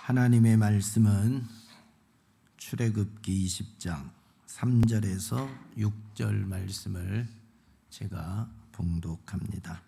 하나님의 말씀은 출애굽기 20장 3절에서 6절 말씀을 제가 봉독합니다.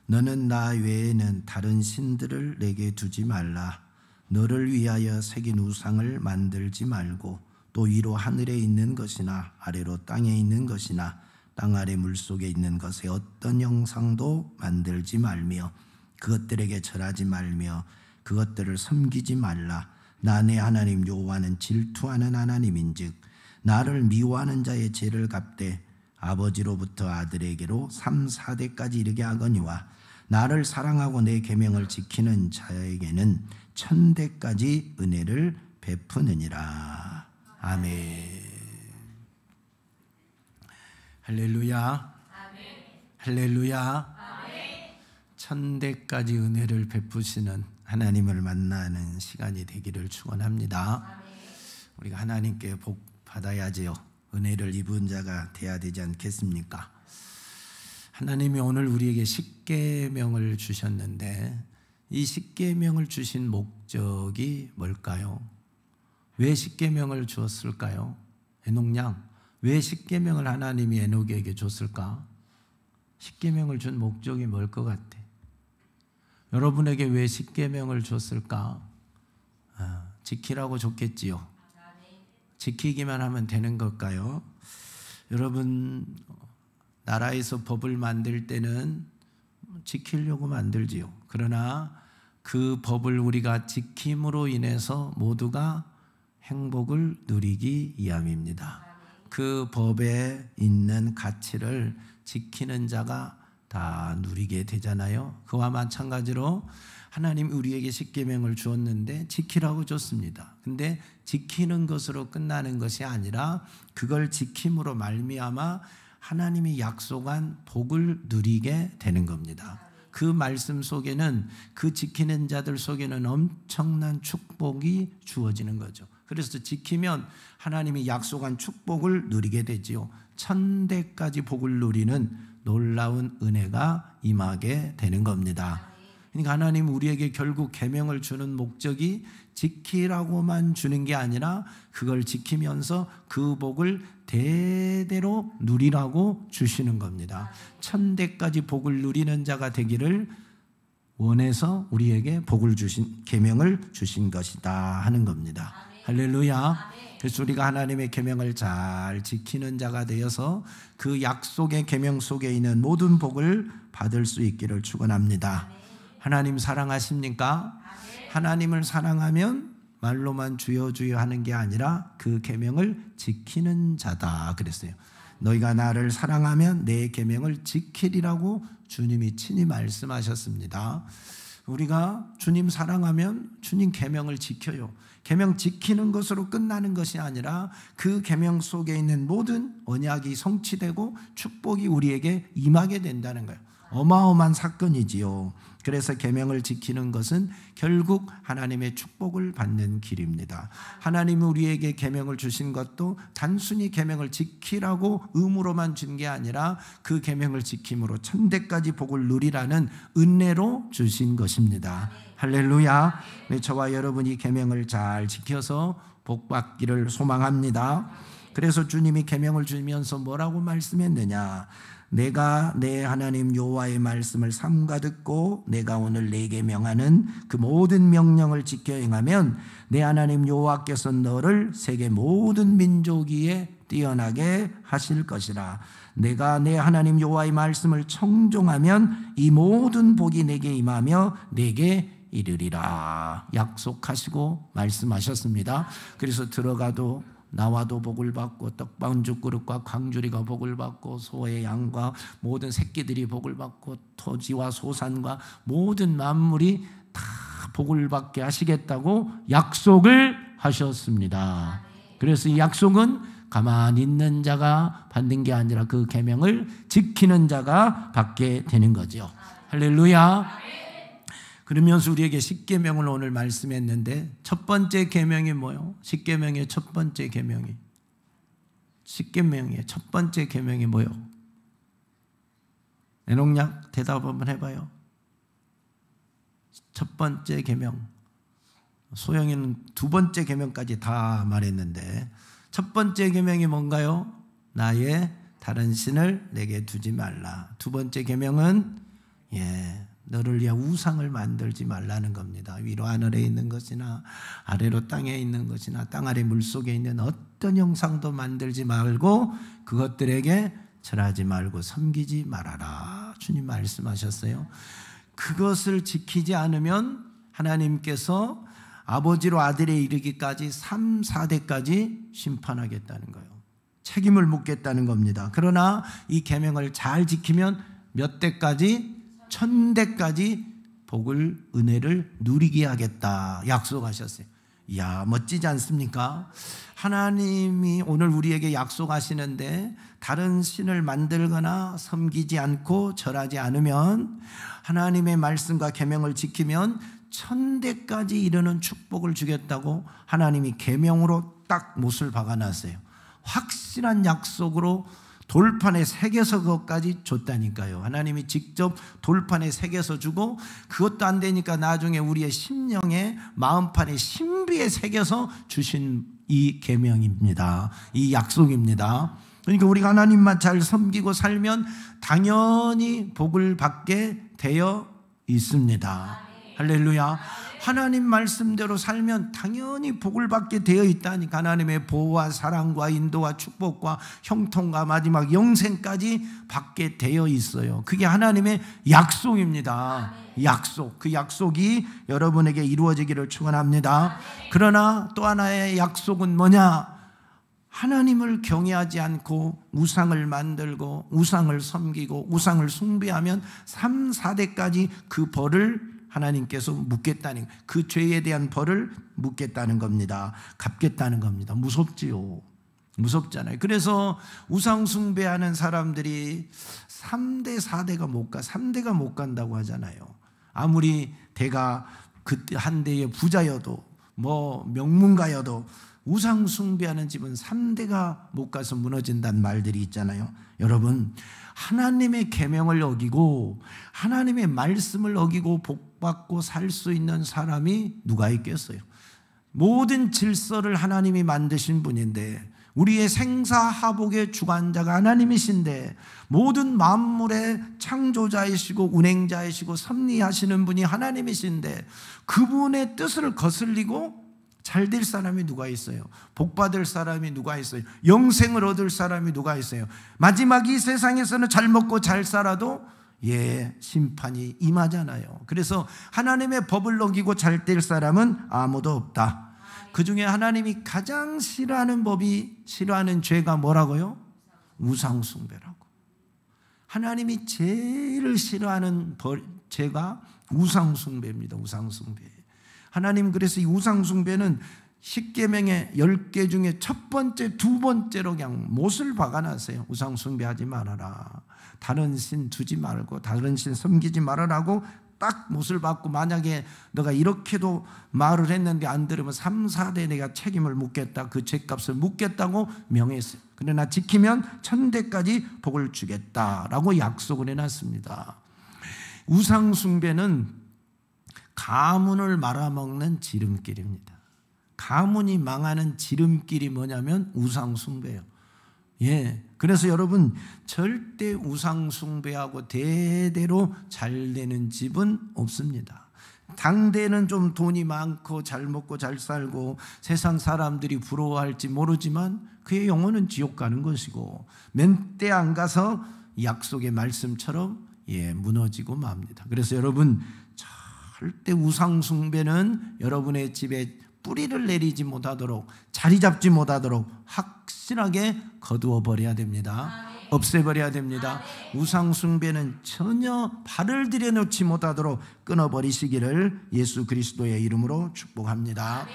너는 나 외에는 다른 신들을 내게 두지 말라. 너를 위하여 새긴 우상을 만들지 말고 또 위로 하늘에 있는 것이나 아래로 땅에 있는 것이나 땅 아래 물속에 있는 것의 어떤 형상도 만들지 말며 그것들에게 절하지 말며 그것들을 섬기지 말라. 나 내 하나님 여호와는 질투하는 하나님인즉 나를 미워하는 자의 죄를 갚되 아버지로부터 아들에게로 3, 4대까지 이르게 하거니와 나를 사랑하고 내 계명을 지키는 자에게는 1000대까지 은혜를 베푸느니라. 아멘. 할렐루야. 아멘. 할렐루야. 아멘. 1000대까지 은혜를 베푸시는 하나님을 만나는 시간이 되기를 축원합니다. 아멘. 우리가 하나님께 복 받아야지요. 은혜를 입은 자가 돼야 되지 않겠습니까? 하나님이 오늘 우리에게 십계명을 주셨는데 이 십계명을 주신 목적이 뭘까요? 왜 십계명을 주었을까요? 에녹양, 왜 십계명을 하나님이 에녹에게 줬을까? 십계명을 준 목적이 뭘 것 같아? 여러분에게 왜 십계명을 줬을까? 지키라고 줬겠지요. 지키기만 하면 되는 걸까요? 여러분, 나라에서 법을 만들 때는 지키려고 만들지요. 그러나 그 법을 우리가 지킴으로 인해서 모두가 행복을 누리기 위함입니다. 그 법에 있는 가치를 지키는 자가 다 누리게 되잖아요. 그와 마찬가지로 하나님 우리에게 십계명을 주었는데 지키라고 줬습니다. 근데 지키는 것으로 끝나는 것이 아니라 그걸 지킴으로 말미암아 하나님이 약속한 복을 누리게 되는 겁니다. 그 말씀 속에는, 그 지키는 자들 속에는 엄청난 축복이 주어지는 거죠. 그래서 지키면 하나님이 약속한 축복을 누리게 되지요. 1000대까지 복을 누리는 놀라운 은혜가 임하게 되는 겁니다. 그러니까 하나님 우리에게 결국 계명을 주는 목적이 지키라고만 주는 게 아니라 그걸 지키면서 그 복을 대대로 누리라고 주시는 겁니다. 1000대까지 복을 누리는 자가 되기를 원해서 우리에게 복을 주신, 계명을 주신 것이다 하는 겁니다. 할렐루야. 그래서 우리가 하나님의 계명을 잘 지키는 자가 되어서 그 약속의 계명 속에 있는 모든 복을 받을 수 있기를 축원합니다. 하나님 사랑하십니까? 하나님을 사랑하면 말로만 주여 주여 하는 게 아니라 그 계명을 지키는 자다 그랬어요. 너희가 나를 사랑하면 내 계명을 지키리라고 주님이 친히 말씀하셨습니다. 우리가 주님 사랑하면 주님 계명을 지켜요. 계명 지키는 것으로 끝나는 것이 아니라 그 계명 속에 있는 모든 언약이 성취되고 축복이 우리에게 임하게 된다는 거예요. 어마어마한 사건이지요. 그래서 계명을 지키는 것은 결국 하나님의 축복을 받는 길입니다. 하나님이 우리에게 계명을 주신 것도 단순히 계명을 지키라고 의무로만 준 게 아니라 그 계명을 지킴으로 1000대까지 복을 누리라는 은혜로 주신 것입니다. 할렐루야. 저와 여러분이 계명을 잘 지켜서 복 받기를 소망합니다. 그래서 주님이 계명을 주면서 뭐라고 말씀했느냐? 내가 내 하나님 여호와의 말씀을 삼가 듣고 내가 오늘 내게 명하는 그 모든 명령을 지켜 행하면 내 하나님 여호와께서 너를 세계 모든 민족 위에 뛰어나게 하실 것이라. 내가 내 하나님 여호와의 말씀을 청종하면 이 모든 복이 내게 임하며 내게 이르리라 약속하시고 말씀하셨습니다. 그래서 들어가도 나와도 복을 받고 떡반죽 그릇과 광주리가 복을 받고 소의 양과 모든 새끼들이 복을 받고 토지와 소산과 모든 만물이 다 복을 받게 하시겠다고 약속을 하셨습니다. 그래서 이 약속은 가만히 있는 자가 받는 게 아니라 그 계명을 지키는 자가 받게 되는 거죠. 할렐루야. 그러면서 우리에게 십계명을 오늘 말씀했는데 첫 번째 계명이 뭐예요? 십계명의 첫 번째 계명이, 십계명의 첫 번째 계명이 뭐예요? 에녹양 대답 한번 해봐요. 첫 번째 계명 소영이는 두 번째 계명까지 다 말했는데 첫 번째 계명이 뭔가요? 나의 다른 신을 내게 두지 말라. 두 번째 계명은 너를 위해 우상을 만들지 말라는 겁니다. 위로 하늘에 있는 것이나 아래로 땅에 있는 것이나 땅 아래 물속에 있는 어떤 형상도 만들지 말고 그것들에게 절하지 말고 섬기지 말아라. 주님 말씀하셨어요. 그것을 지키지 않으면 하나님께서 아버지로 아들에 이르기까지 3, 4대까지 심판하겠다는 거예요. 책임을 묻겠다는 겁니다. 그러나 이 계명을 잘 지키면 몇 대까지? 1000대까지 복을, 은혜를 누리게 하겠다 약속하셨어요. 이야, 멋지지 않습니까? 하나님이 오늘 우리에게 약속하시는데 다른 신을 만들거나 섬기지 않고 절하지 않으면, 하나님의 말씀과 계명을 지키면 1000대까지 이르는 축복을 주겠다고 하나님이 계명으로 딱 못을 박아놨어요. 확실한 약속으로 돌판에 새겨서 그것까지 줬다니까요. 하나님이 직접 돌판에 새겨서 주고, 그것도 안 되니까 나중에 우리의 심령에 마음판에 신비에 새겨서 주신 이 계명입니다. 이 약속입니다. 그러니까 우리가 하나님만 잘 섬기고 살면 당연히 복을 받게 되어 있습니다. 할렐루야. 하나님 말씀대로 살면 당연히 복을 받게 되어 있다니까. 하나님의 보호와 사랑과 인도와 축복과 형통과 마지막 영생까지 받게 되어 있어요. 그게 하나님의 약속입니다. 약속. 그 약속이 여러분에게 이루어지기를 축원합니다. 그러나 또 하나의 약속은 뭐냐? 하나님을 경외하지 않고 우상을 만들고 우상을 섬기고 우상을 숭배하면 3, 4대까지 그 벌을 하나님께서 묻겠다는, 그 죄에 대한 벌을 묻겠다는 겁니다. 갚겠다는 겁니다. 무섭지요. 무섭잖아요. 그래서 우상 숭배하는 사람들이 3대, 4대가 못 가, 3대가 못 간다고 하잖아요. 아무리 대가 그때 한 대의 부자여도 뭐 명문가여도 우상 숭배하는 집은 3대가 못 가서 무너진다는 말들이 있잖아요. 여러분, 하나님의 계명을 어기고 하나님의 말씀을 어기고 복받고 살 수 있는 사람이 누가 있겠어요? 모든 질서를 하나님이 만드신 분인데, 우리의 생사하복의 주관자가 하나님이신데, 모든 만물의 창조자이시고 운행자이시고 섭리하시는 분이 하나님이신데, 그분의 뜻을 거슬리고 잘 될 사람이 누가 있어요? 복 받을 사람이 누가 있어요? 영생을 얻을 사람이 누가 있어요? 마지막 이 세상에서는 잘 먹고 잘 살아도 심판이 임하잖아요. 그래서 하나님의 법을 어기고 잘 될 사람은 아무도 없다. 그 중에 하나님이 가장 싫어하는 법이, 싫어하는 죄가 뭐라고요? 우상숭배라고. 하나님이 제일 싫어하는 죄가 우상숭배입니다. 우상숭배. 하나님 그래서 이 우상숭배는 10계명의 10개 중에 첫 번째, 두 번째로 그냥 못을 박아놨어요. 우상숭배하지 말아라. 다른 신 두지 말고 다른 신 섬기지 말아라고 딱 못을 박고, 만약에 너가 이렇게도 말을 했는데 안 들으면 3, 4대 내가 책임을 묻겠다, 그 죄값을 묻겠다고 명했어요. 그러나 지키면 1000대까지 복을 주겠다라고 약속을 해놨습니다. 우상숭배는 가문을 말아먹는 지름길입니다. 가문이 망하는 지름길이 뭐냐면 우상숭배예요. 그래서 여러분, 절대 우상숭배하고 대대로 잘 되는 집은 없습니다. 당대는 좀 돈이 많고 잘 먹고 잘 살고 세상 사람들이 부러워할지 모르지만 그의 영혼은 지옥 가는 것이고, 몇 대 안 가서 약속의 말씀처럼 무너지고 맙니다. 그래서 여러분, 절대 우상숭배는 여러분의 집에 뿌리를 내리지 못하도록, 자리 잡지 못하도록 확실하게 거두어 버려야 됩니다. 없애버려야 됩니다. 우상숭배는 전혀 발을 들여놓지 못하도록 끊어버리시기를 예수 그리스도의 이름으로 축복합니다.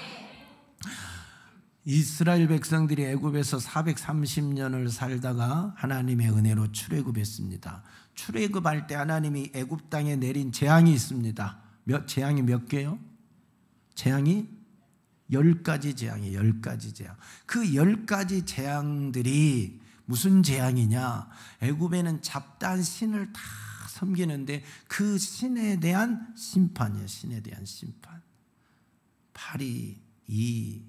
이스라엘 백성들이 애굽에서 430년을 살다가 하나님의 은혜로 출애굽했습니다. 출애굽할 때 하나님이 애굽 땅에 내린 재앙이 있습니다. 재앙이 몇 개요? 재앙이 10가지 재앙이에요. 10가지 재앙. 그 10가지 재앙들이 무슨 재앙이냐? 애굽에는 잡다한 신을 다 섬기는데 그 신에 대한 심판이에요. 신에 대한 심판. 파리, 이,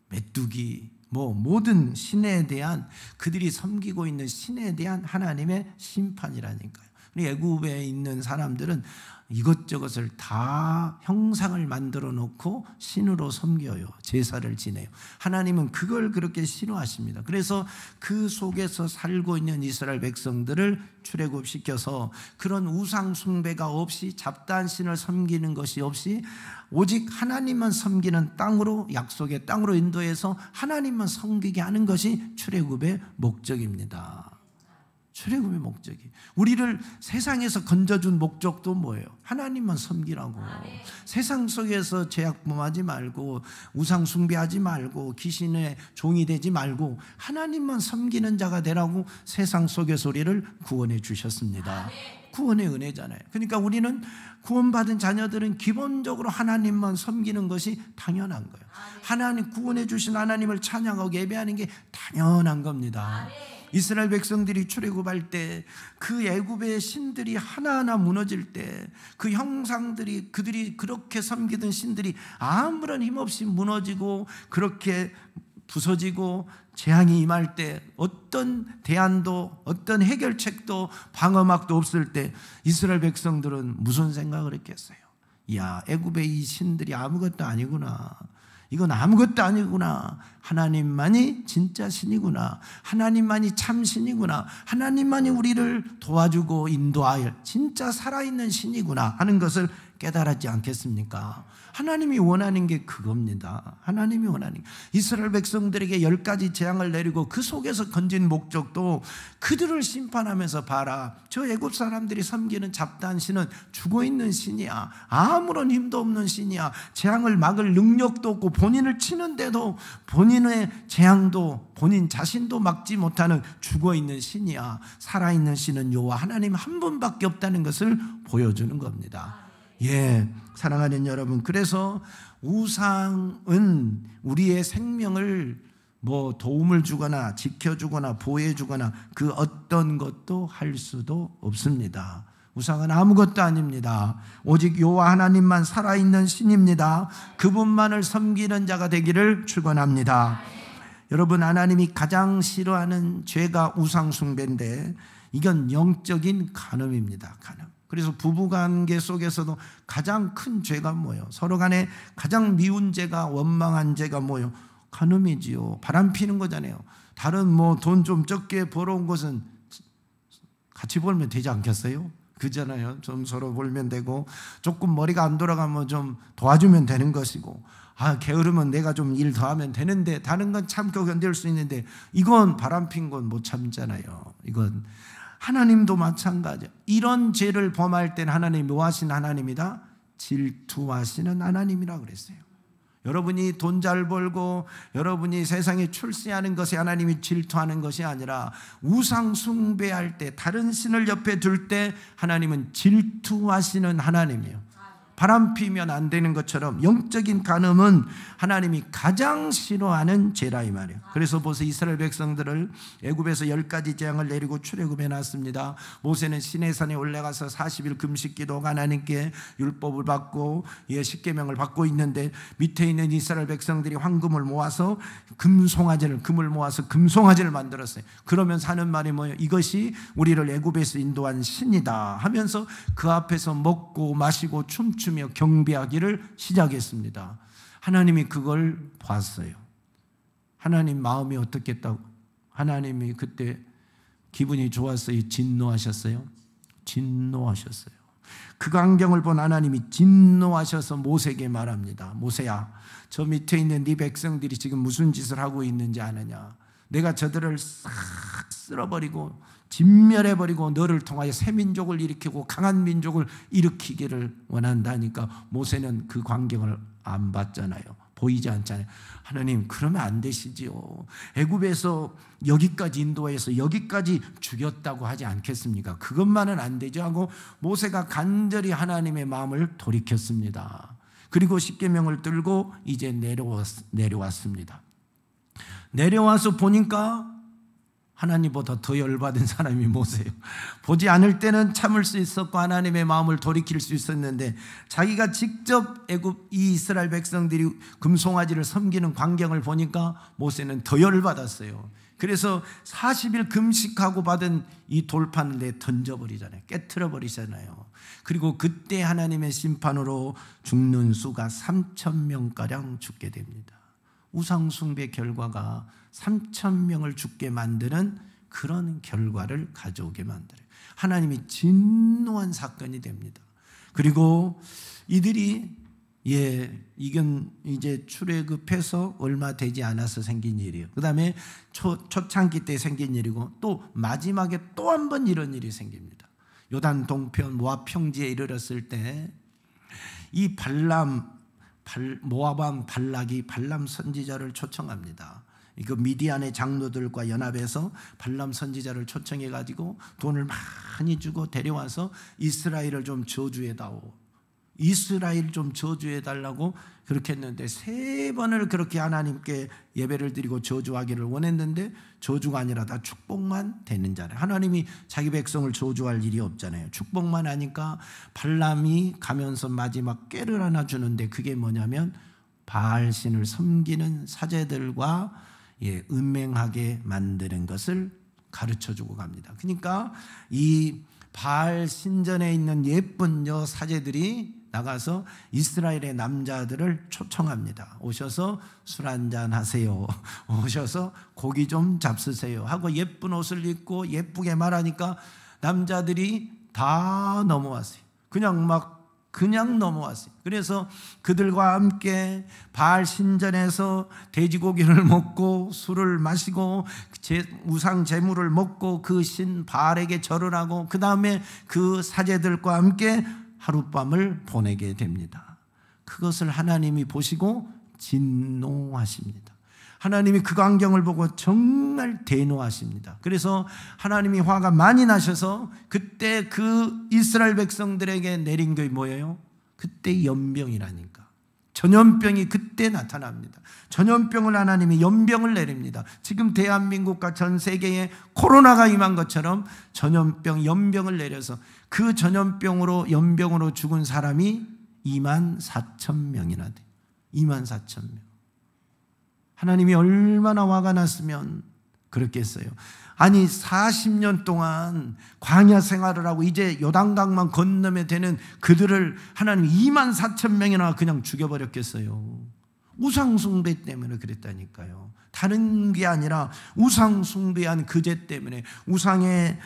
메뚜기, 모든 신에 대한, 그들이 섬기고 있는 신에 대한 하나님의 심판이라니까요. 애굽에 있는 사람들은 이것저것을 다 형상을 만들어 놓고 신으로 섬겨요. 제사를 지내요. 하나님은 그걸 그렇게 싫어하십니다. 그래서 그 속에서 살고 있는 이스라엘 백성들을 출애굽시켜서 그런 우상 숭배가 없이 잡다한 신을 섬기는 것이 없이 오직 하나님만 섬기는 땅으로, 약속의 땅으로 인도해서 하나님만 섬기게 하는 것이 출애굽의 목적입니다. 출애굽의 목적이, 우리를 세상에서 건져준 목적도 뭐예요? 하나님만 섬기라고. 세상 속에서 죄악범하지 말고 우상 숭배하지 말고 귀신의 종이 되지 말고 하나님만 섬기는 자가 되라고 세상 속에서 우리를 구원해 주셨습니다. 구원의 은혜잖아요. 그러니까 우리는 구원받은 자녀들은 기본적으로 하나님만 섬기는 것이 당연한 거예요. 하나님, 구원해 주신 하나님을 찬양하고 예배하는 게 당연한 겁니다. 이스라엘 백성들이 출애굽할 때 그 애굽의 신들이 하나하나 무너질 때 그 형상들이, 그들이 그렇게 섬기던 신들이 아무런 힘없이 무너지고 그렇게 부서지고 재앙이 임할 때 어떤 대안도, 어떤 해결책도, 방어막도 없을 때 이스라엘 백성들은 무슨 생각을 했겠어요? 이야, 애굽의 이 신들이 아무것도 아니구나. 이건 아무것도 아니구나. 하나님만이 진짜 신이구나. 하나님만이 참 신이구나. 하나님만이 우리를 도와주고 인도할 진짜 살아있는 신이구나 하는 것을 깨달았지 않겠습니까? 하나님이 원하는 게 그겁니다. 하나님이 원하는 게, 이스라엘 백성들에게 10가지 재앙을 내리고 그 속에서 건진 목적도 그들을 심판하면서 봐라, 저 애굽 사람들이 섬기는 잡다한 신은 죽어있는 신이야. 아무런 힘도 없는 신이야. 재앙을 막을 능력도 없고 본인을 치는데도 본인의 재앙도 본인 자신도 막지 못하는 죽어있는 신이야. 살아있는 신은 여호와 하나님 한 분밖에 없다는 것을 보여주는 겁니다. 사랑하는 여러분, 그래서 우상은 우리의 생명을 도움을 주거나 지켜주거나 보호해주거나 그 어떤 것도 할 수도 없습니다. 우상은 아무것도 아닙니다. 오직 여호와 하나님만 살아있는 신입니다. 그분만을 섬기는 자가 되기를 축원합니다. 여러분, 하나님이 가장 싫어하는 죄가 우상 숭배인데 이건 영적인 간음입니다. 간음. 그래서 부부관계 속에서도 가장 큰 죄가 뭐예요? 서로 간에 가장 미운 죄가, 원망한 죄가 뭐예요? 간음이지요. 바람 피는 거잖아요. 다른 돈 좀 적게 벌어온 것은 같이 벌면 되지 않겠어요? 그잖아요. 좀 서로 벌면 되고, 조금 머리가 안 돌아가면 좀 도와주면 되는 것이고, 게으르면 내가 좀 일 더 하면 되는데, 다른 건 참고 견딜 수 있는데 이건 바람 핀 건 못 참잖아요. 이건 하나님도 마찬가지예요. 이런 죄를 범할 때는 하나님이 뭐 하시는 하나님이다? 질투하시는 하나님이라고 그랬어요. 여러분이 돈 잘 벌고 여러분이 세상에 출세하는 것이 하나님이 질투하는 것이 아니라 우상 숭배할 때, 다른 신을 옆에 둘 때 하나님은 질투하시는 하나님이에요. 바람 피면 안 되는 것처럼 영적인 간음은 하나님이 가장 싫어하는 죄라 이 말이에요. 그래서 보세요, 이스라엘 백성들을 애굽에서 10가지 재앙을 내리고 출애굽해 놨습니다. 모세는 시내산에 올라가서 40일 금식 기도가 하나님께 율법을 받고 십계명을 받고 있는데, 밑에 있는 이스라엘 백성들이 황금을 모아서 금을 모아서 금송아지를 만들었어요. 그러면서 하는 말이 뭐예요? 이것이 우리를 애굽에서 인도한 신이다 하면서 그 앞에서 먹고 마시고 춤추며 경배하기를 시작했습니다. 하나님이 그걸 봤어요. 하나님 마음이 어떻겠다고? 하나님이 그때 기분이 좋았어요? 진노하셨어요? 진노하셨어요. 그 광경을 본 하나님이 진노하셔서 모세에게 말합니다. 모세야, 저 밑에 있는 네 백성들이 지금 무슨 짓을 하고 있는지 아느냐? 내가 저들을 싹 쓸어버리고 진멸해버리고 너를 통하여 새 민족을 일으키고 강한 민족을 일으키기를 원한다니까 모세는 그 광경을 안 봤잖아요. 보이지 않잖아요. 하나님, 그러면 안 되시지요. 애굽에서 여기까지 인도해서 여기까지 죽였다고 하지 않겠습니까? 그것만은 안 되죠 하고 모세가 간절히 하나님의 마음을 돌이켰습니다. 그리고 십계명을 들고 이제 내려왔습니다. 내려와서 보니까 하나님보다 더 열받은 사람이 모세예요. 보지 않을 때는 참을 수 있었고 하나님의 마음을 돌이킬 수 있었는데 자기가 직접 이 이스라엘 백성들이 금송아지를 섬기는 광경을 보니까 모세는 더 열받았어요. 그래서 40일 금식하고 받은 이 돌판을 내 던져버리잖아요. 깨트려 버리잖아요. 그리고 그때 하나님의 심판으로 죽는 수가 3,000명가량 죽게 됩니다. 우상숭배 결과가 3,000명을 죽게 만드는 그런 결과를 가져오게 만들어요. 하나님이 진노한 사건이 됩니다. 그리고 이들이 이건 이제 출애굽해서 얼마 되지 않아서 생긴 일이에요. 그 다음에 초창기 때 생긴 일이고 또 마지막에 또 한 번 이런 일이 생깁니다. 요단 동편 모압 평지에 이르렀을 때 이 모압 왕 발락이 발람 선지자를 초청합니다. 그 미디안의 장로들과 연합해서 발람 선지자를 초청해 가지고 돈을 많이 주고 데려와서 이스라엘을 좀 저주해다오, 이스라엘 좀 저주해달라고 그렇게 했는데 3번을 그렇게 하나님께 예배를 드리고 저주하기를 원했는데 저주가 아니라 다 축복만 되는 자래. 하나님이 자기 백성을 저주할 일이 없잖아요. 축복만 하니까 발람이 가면서 마지막 꾀를 하나 주는데 그게 뭐냐면 바알신을 섬기는 사제들과 음행하게 만드는 것을 가르쳐주고 갑니다. 그러니까 이 바알 신전에 있는 예쁜 사제들이 나가서 이스라엘의 남자들을 초청합니다. 오셔서 술 한잔 하세요. 오셔서 고기 좀 잡수세요 하고 예쁜 옷을 입고 예쁘게 말하니까 남자들이 다 넘어왔어요. 그냥 넘어왔어요. 그래서 그들과 함께 바알 신전에서 돼지고기를 먹고 술을 마시고 우상 제물을 먹고 그 신 바알에게 절을 하고 그 다음에 그 사제들과 함께 하룻밤을 보내게 됩니다. 그것을 하나님이 보시고 진노하십니다. 하나님이 그 광경을 보고 정말 대노하십니다. 그래서 하나님이 화가 많이 나셔서 그때 그 이스라엘 백성들에게 내린 게 뭐예요? 그때 연병이라니까. 전염병이 그때 나타납니다. 전염병을 하나님이 연병을 내립니다. 지금 대한민국과 전 세계에 코로나가 임한 것처럼 전염병, 연병을 내려서 그 전염병으로 연병으로 죽은 사람이 24,000명이나 돼요. 24,000명. 하나님이 얼마나 화가 났으면 그렇겠어요. 아니 40년 동안 광야 생활을 하고 이제 요단강만 건너면 되는 그들을 하나님 24,000명이나 그냥 죽여버렸겠어요. 우상숭배 때문에 그랬다니까요. 다른 게 아니라 우상숭배한 그죄 때문에 우상의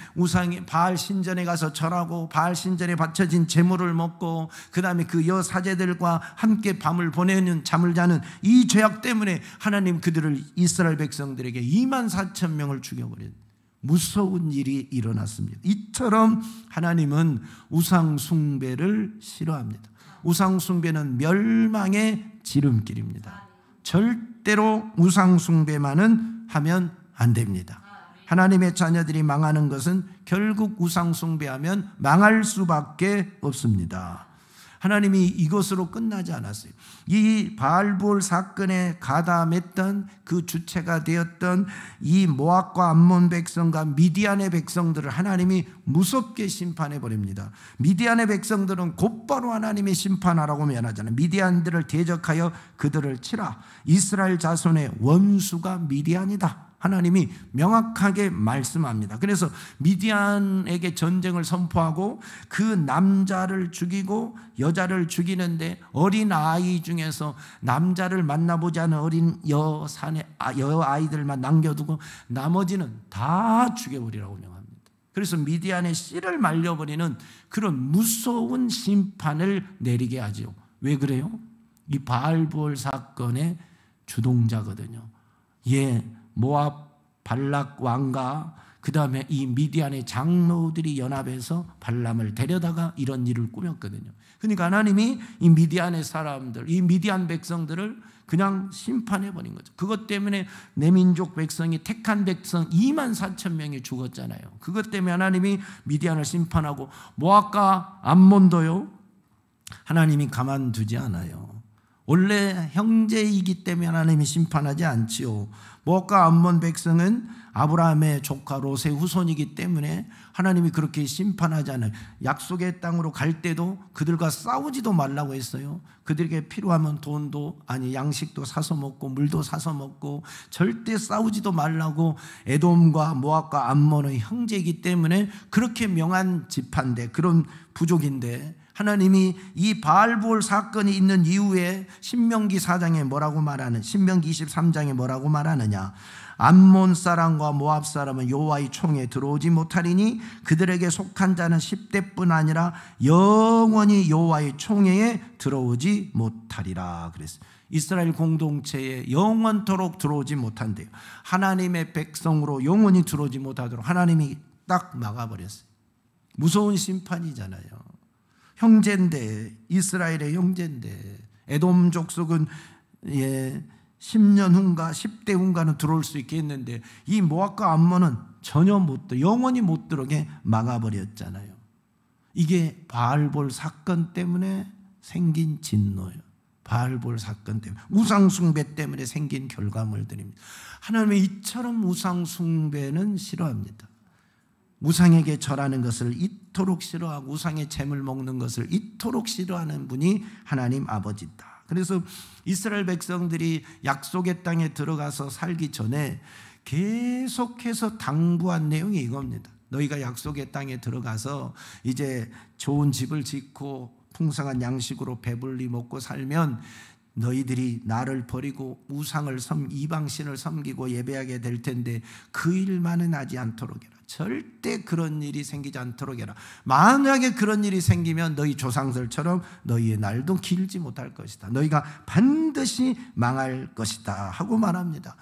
바알 신전에 가서 절하고 바알 신전에 바쳐진 제물을 먹고 그 다음에 그 여사제들과 함께 밤을 보내는 잠을 자는 이 죄악 때문에 하나님 그들을 이스라엘 백성들에게 24,000명을 죽여버린 무서운 일이 일어났습니다. 이처럼 하나님은 우상숭배를 싫어합니다. 우상숭배는 멸망의 지름길입니다. 절대로 우상숭배만은 하면 안 됩니다. 하나님의 자녀들이 망하는 것은 결국 우상숭배하면 망할 수밖에 없습니다. 하나님이 이것으로 끝나지 않았어요. 이 바알부올 사건에 가담했던 그 주체가 되었던 이 모압과 암몬 백성과 미디안의 백성들을 하나님이 무섭게 심판해 버립니다. 미디안의 백성들은 곧바로 하나님이 심판하라고 면하잖아요. 미디안들을 대적하여 그들을 치라. 이스라엘 자손의 원수가 미디안이다. 하나님이 명확하게 말씀합니다. 그래서 미디안에게 전쟁을 선포하고 그 남자를 죽이고 여자를 죽이는데 어린 아이 중에서 남자를 만나보지 않은 어린 여아이들만 남겨두고 나머지는 다 죽여버리라고 명합니다. 그래서 미디안의 씨를 말려버리는 그런 무서운 심판을 내리게 하죠. 왜 그래요? 이 바알부올 사건의 주동자거든요. 모압 발락 왕과 그 다음에 이 미디안의 장로들이 연합해서 발람을 데려다가 이런 일을 꾸몄거든요. 그러니까 하나님이 이 미디안의 사람들, 이 미디안 백성들을 그냥 심판해버린 거죠. 그것 때문에 내 민족 백성이 택한 백성 24,000명이 죽었잖아요. 그것 때문에 하나님이 미디안을 심판하고 모압과 암몬도요 하나님이 가만두지 않아요. 원래 형제이기 때문에 하나님이 심판하지 않지요. 모압과 암몬 백성은 아브라함의 조카 롯의 후손이기 때문에 하나님이 그렇게 심판하지 않아요. 약속의 땅으로 갈 때도 그들과 싸우지도 말라고 했어요. 그들에게 필요하면 돈도 양식도 사서 먹고 물도 사서 먹고 절대 싸우지도 말라고. 에돔과 모압과 암몬은 형제이기 때문에 그렇게 명한 지파인데, 그런 부족인데, 하나님이 이 바알볼 사건이 있는 이후에 신명기 4장에 뭐라고 말하는, 신명기 23장에 뭐라고 말하느냐. 암몬 사람과 모압 사람은 여호와의 총에 들어오지 못하리니 그들에게 속한 자는 10대뿐 아니라 영원히 여호와의 총회에 들어오지 못하리라 그랬어요. 이스라엘 공동체에 영원토록 들어오지 못한대요. 하나님의 백성으로 영원히 들어오지 못하도록 하나님이 딱 막아버렸어요. 무서운 심판이잖아요. 형제인데, 이스라엘의 형제인데, 에돔 족속은 10년 후인가 10대 후인가는 들어올 수 있겠는데 이 모압과 암몬은 전혀 영원히 못 들어오게 막아버렸잖아요. 이게 바알볼 사건 때문에 생긴 진노예요. 바알볼 사건 때문에, 우상숭배 때문에 생긴 결과물들입니다. 하나님은 이처럼 우상숭배는 싫어합니다. 우상에게 절하는 것을 이토록 싫어하고 우상의 잼을 먹는 것을 이토록 싫어하는 분이 하나님 아버지다. 그래서 이스라엘 백성들이 약속의 땅에 들어가서 살기 전에 계속해서 당부한 내용이 이겁니다. 너희가 약속의 땅에 들어가서 이제 좋은 집을 짓고 풍성한 양식으로 배불리 먹고 살면 너희들이 나를 버리고 우상을 이방신을 섬기고 예배하게 될 텐데 그 일만은 하지 않도록 해라. 절대 그런 일이 생기지 않도록 해라. 만약에 그런 일이 생기면 너희 조상들처럼 너희의 날도 길지 못할 것이다. 너희가 반드시 망할 것이다 하고 말합니다.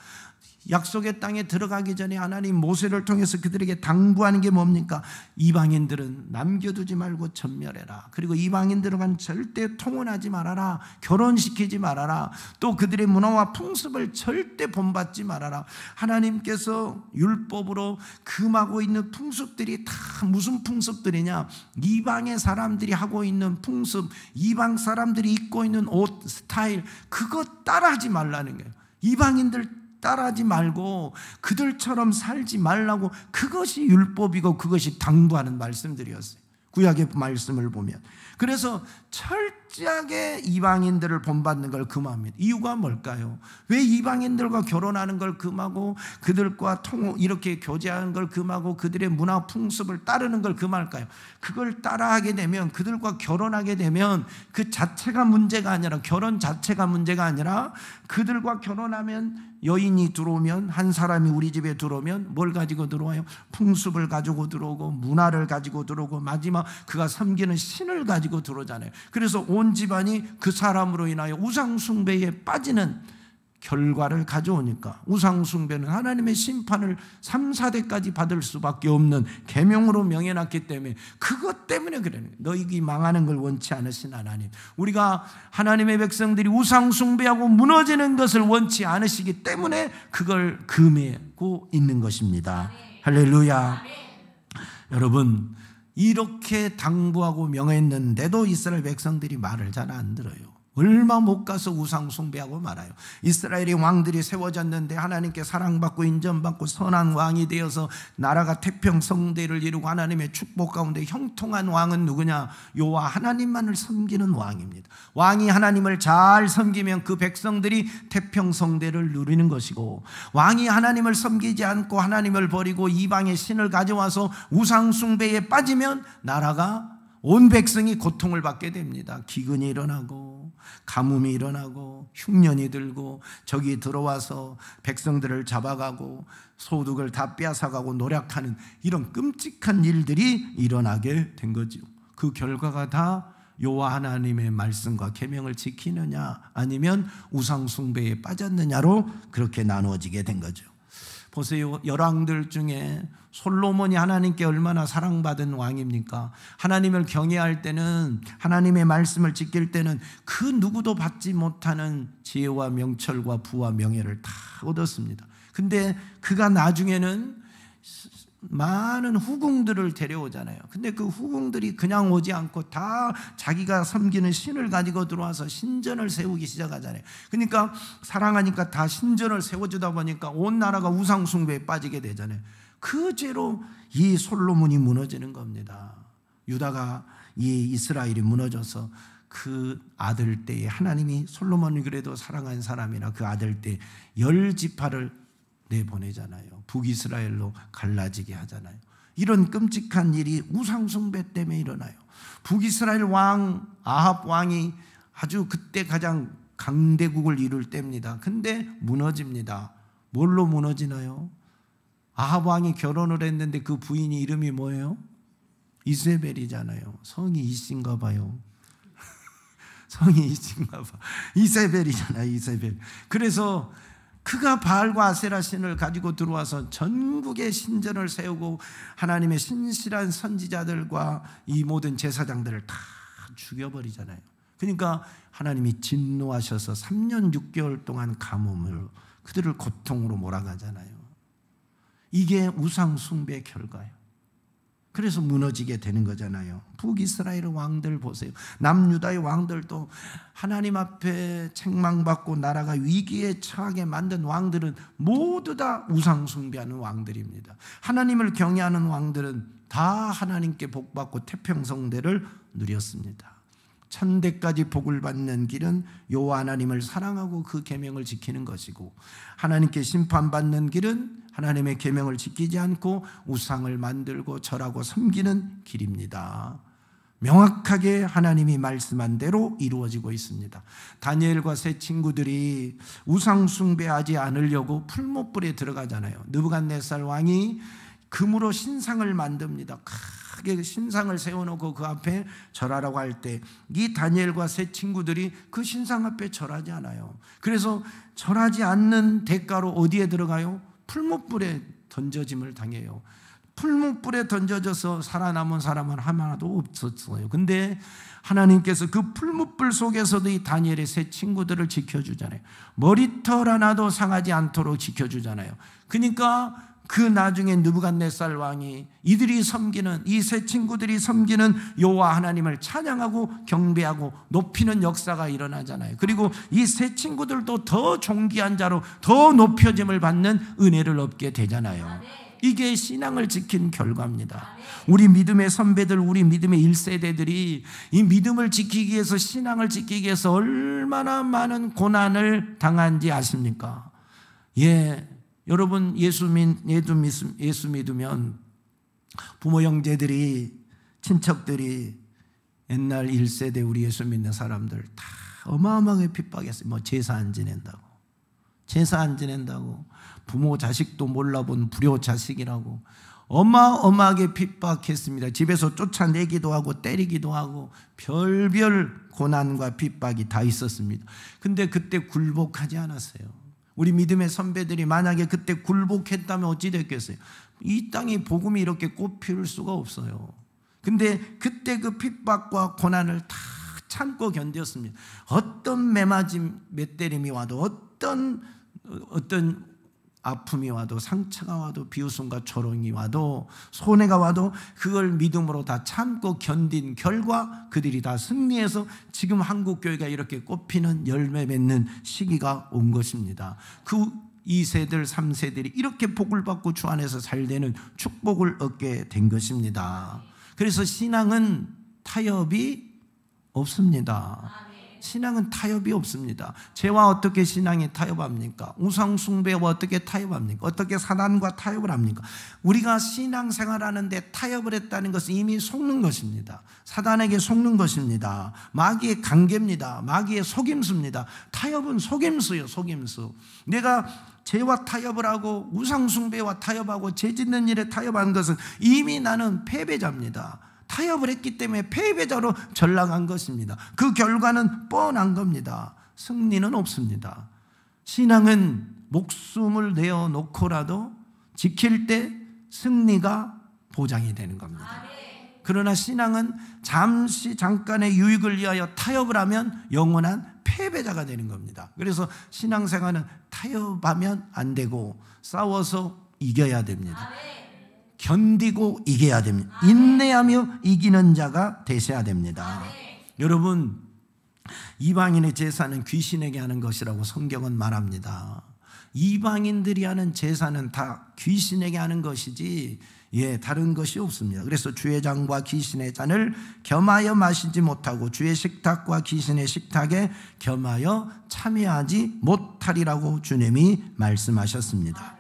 약속의 땅에 들어가기 전에 하나님 모세를 통해서 그들에게 당부하는 게 뭡니까? 이방인들은 남겨두지 말고 전멸해라. 그리고 이방인들과 절대 통혼하지 말아라. 결혼시키지 말아라. 또 그들의 문화와 풍습을 절대 본받지 말아라. 하나님께서 율법으로 금하고 있는 풍습들이 다 무슨 풍습들이냐? 이방의 사람들이 하고 있는 풍습, 이방 사람들이 입고 있는 옷 스타일, 그거 따라하지 말라는 거예요. 이방인들 따라하지 말고 그들처럼 살지 말라고. 그것이 율법이고 그것이 당부하는 말씀들이었어요. 구약의 말씀을 보면. 그래서 철저하게 이방인들을 본받는 걸 금합니다. 이유가 뭘까요? 왜 이방인들과 결혼하는 걸 금하고 그들과 이렇게 교제하는 걸 금하고 그들의 문화 풍습을 따르는 걸 금할까요? 그걸 따라하게 되면, 그들과 결혼하게 되면 그 자체가 문제가 아니라, 결혼 자체가 문제가 아니라 그들과 결혼하면 여인이 들어오면, 한 사람이 우리 집에 들어오면 뭘 가지고 들어와요? 풍습을 가지고 들어오고 문화를 가지고 들어오고 마지막 그가 섬기는 신을 가지고 들어오잖아요. 그래서 온 집안이 그 사람으로 인하여 우상숭배에 빠지는 결과를 가져오니까, 우상숭배는 하나님의 심판을 3, 4대까지 받을 수밖에 없는 계명으로 명해놨기 때문에, 그것 때문에 그래요. 너희가 망하는 걸 원치 않으신 하나님, 우리가 하나님의 백성들이 우상숭배하고 무너지는 것을 원치 않으시기 때문에 그걸 금하고 있는 것입니다. 할렐루야. 여러분, 이렇게 당부하고 명했는데도 이스라엘 백성들이 말을 잘 안 들어요. 얼마 못 가서 우상 숭배하고 말아요. 이스라엘의 왕들이 세워졌는데 하나님께 사랑받고 인정받고 선한 왕이 되어서 나라가 태평성대를 이루고 하나님의 축복 가운데 형통한 왕은 누구냐? 여호와 하나님만을 섬기는 왕입니다. 왕이 하나님을 잘 섬기면 그 백성들이 태평성대를 누리는 것이고, 왕이 하나님을 섬기지 않고 하나님을 버리고 이방의 신을 가져와서 우상 숭배에 빠지면 나라가, 온 백성이 고통을 받게 됩니다. 기근이 일어나고 가뭄이 일어나고 흉년이 들고 적이 들어와서 백성들을 잡아가고 소득을 다 빼앗아가고 노략하는 이런 끔찍한 일들이 일어나게 된 거죠. 그 결과가 다 여호와 하나님의 말씀과 계명을 지키느냐 아니면 우상 숭배에 빠졌느냐로 그렇게 나누어지게 된 거죠. 보세요. 열왕들 중에 솔로몬이 하나님께 얼마나 사랑받은 왕입니까? 하나님을 경외할 때는, 하나님의 말씀을 지킬 때는 그 누구도 받지 못하는 지혜와 명철과 부와 명예를 다 얻었습니다. 근데 그가 나중에는 많은 후궁들을 데려오잖아요. 근데 그 후궁들이 그냥 오지 않고 다 자기가 섬기는 신을 가지고 들어와서 신전을 세우기 시작하잖아요. 그러니까 사랑하니까 다 신전을 세워주다 보니까 온 나라가 우상 숭배에 빠지게 되잖아요. 그 죄로 이 솔로몬이 무너지는 겁니다. 유다가 이 이스라엘이 무너져서 그 아들 때에 하나님이 솔로몬이 그래도 사랑한 사람이라 그 아들 때 10지파를 내보내잖아요. 북이스라엘로 갈라지게 하잖아요. 이런 끔찍한 일이 우상숭배 때문에 일어나요. 북이스라엘 왕 아합 왕이 아주 그때 가장 강대국을 이룰 때입니다. 근데 무너집니다. 뭘로 무너지나요? 아합 왕이 결혼을 했는데 그 부인이 이름이 뭐예요? 이세벨이잖아요. 성이 이신가 봐요. 성이 이신가 봐. 이세벨이잖아요. 이세벨. 그래서 그가 바알과 아세라 신을 가지고 들어와서 전국에 신전을 세우고 하나님의 신실한 선지자들과 이 모든 제사장들을 다 죽여버리잖아요. 그러니까 하나님이 진노하셔서 3년 6개월 동안 가뭄을 그들을 고통으로 몰아가잖아요. 이게 우상 숭배의 결과예요. 그래서 무너지게 되는 거잖아요. 북이스라엘 왕들 보세요. 남유다의 왕들도 하나님 앞에 책망받고 나라가 위기에 처하게 만든 왕들은 모두 다 우상 숭배하는 왕들입니다. 하나님을 경외하는 왕들은 다 하나님께 복받고 태평성대를 누렸습니다. 천대까지 복을 받는 길은 여호와 하나님을 사랑하고 그 계명을 지키는 것이고, 하나님께 심판받는 길은 하나님의 계명을 지키지 않고 우상을 만들고 절하고 섬기는 길입니다. 명확하게 하나님이 말씀한 대로 이루어지고 있습니다. 다니엘과 세 친구들이 우상 숭배하지 않으려고 풀못불에 들어가잖아요. 느부갓네살 왕이 금으로 신상을 만듭니다. 크게 신상을 세워놓고 그 앞에 절하라고 할 때 이 다니엘과 세 친구들이 그 신상 앞에 절하지 않아요. 그래서 절하지 않는 대가로 어디에 들어가요? 풀못불에 던져짐을 당해요. 풀못불에 던져져서 살아남은 사람은 하나도 없었어요. 근데 하나님께서 그 풀못불 속에서도 이 다니엘의 세 친구들을 지켜주잖아요. 머리털 하나도 상하지 않도록 지켜주잖아요. 그러니까 그 나중에 느부갓네살 왕이 이들이 섬기는, 이 세 친구들이 섬기는 여호와 하나님을 찬양하고 경배하고 높이는 역사가 일어나잖아요. 그리고 이 세 친구들도 더 존귀한 자로 더 높여짐을 받는 은혜를 얻게 되잖아요. 이게 신앙을 지킨 결과입니다. 우리 믿음의 선배들, 우리 믿음의 1세대들이 이 믿음을 지키기 위해서, 신앙을 지키기 위해서 얼마나 많은 고난을 당한지 아십니까? 여러분 예수 믿으면 부모 형제들이, 친척들이 옛날 1세대 우리 예수 믿는 사람들 다 어마어마하게 핍박했어요. 제사 안 지낸다고 부모 자식도 몰라본 불효 자식이라고 어마어마하게 핍박했습니다. 집에서 쫓아내기도 하고 때리기도 하고 별별 고난과 핍박이 다 있었습니다. 근데 그때 굴복하지 않았어요. 우리 믿음의 선배들이 만약에 그때 굴복했다면 어찌 됐겠어요? 이 땅에 복음이 이렇게 꽃피울 수가 없어요. 근데 그때 그 핍박과 고난을 다 참고 견뎠습니다. 어떤 매맞음, 맷때림이 와도, 어떤 아픔이 와도, 상처가 와도, 비웃음과 조롱이 와도, 손해가 와도 그걸 믿음으로 다 참고 견딘 결과 그들이 다 승리해서 지금 한국교회가 이렇게 꽃피는, 열매 맺는 시기가 온 것입니다. 그 2세들, 3세들이 이렇게 복을 받고 주 안에서 잘 되는 축복을 얻게 된 것입니다. 그래서 신앙은 타협이 없습니다. 신앙은 타협이 없습니다. 죄와 어떻게 신앙이 타협합니까? 우상 숭배와 어떻게 타협합니까? 어떻게 사단과 타협을 합니까? 우리가 신앙생활하는데 타협을 했다는 것은 이미 속는 것입니다. 사단에게 속는 것입니다. 마귀의 관계입니다. 마귀의 속임수입니다. 타협은 속임수예요. 속임수. 내가 죄와 타협을 하고 우상 숭배와 타협하고 죄 짓는 일에 타협하는 것은 이미 나는 패배자입니다. 타협을 했기 때문에 패배자로 전락한 것입니다. 그 결과는 뻔한 겁니다. 승리는 없습니다. 신앙은 목숨을 내어놓고라도 지킬 때 승리가 보장이 되는 겁니다. 그러나 신앙은 잠깐의 유익을 위하여 타협을 하면 영원한 패배자가 되는 겁니다. 그래서 신앙생활은 타협하면 안 되고 싸워서 이겨야 됩니다. 견디고 이겨야 됩니다. 인내하며 이기는 자가 되셔야 됩니다. 여러분, 이방인의 제사는 귀신에게 하는 것이라고 성경은 말합니다. 이방인들이 하는 제사는 다 귀신에게 하는 것이지 다른 것이 없습니다. 그래서 주의 잔과 귀신의 잔을 겸하여 마시지 못하고 주의 식탁과 귀신의 식탁에 겸하여 참여하지 못하리라고 주님이 말씀하셨습니다.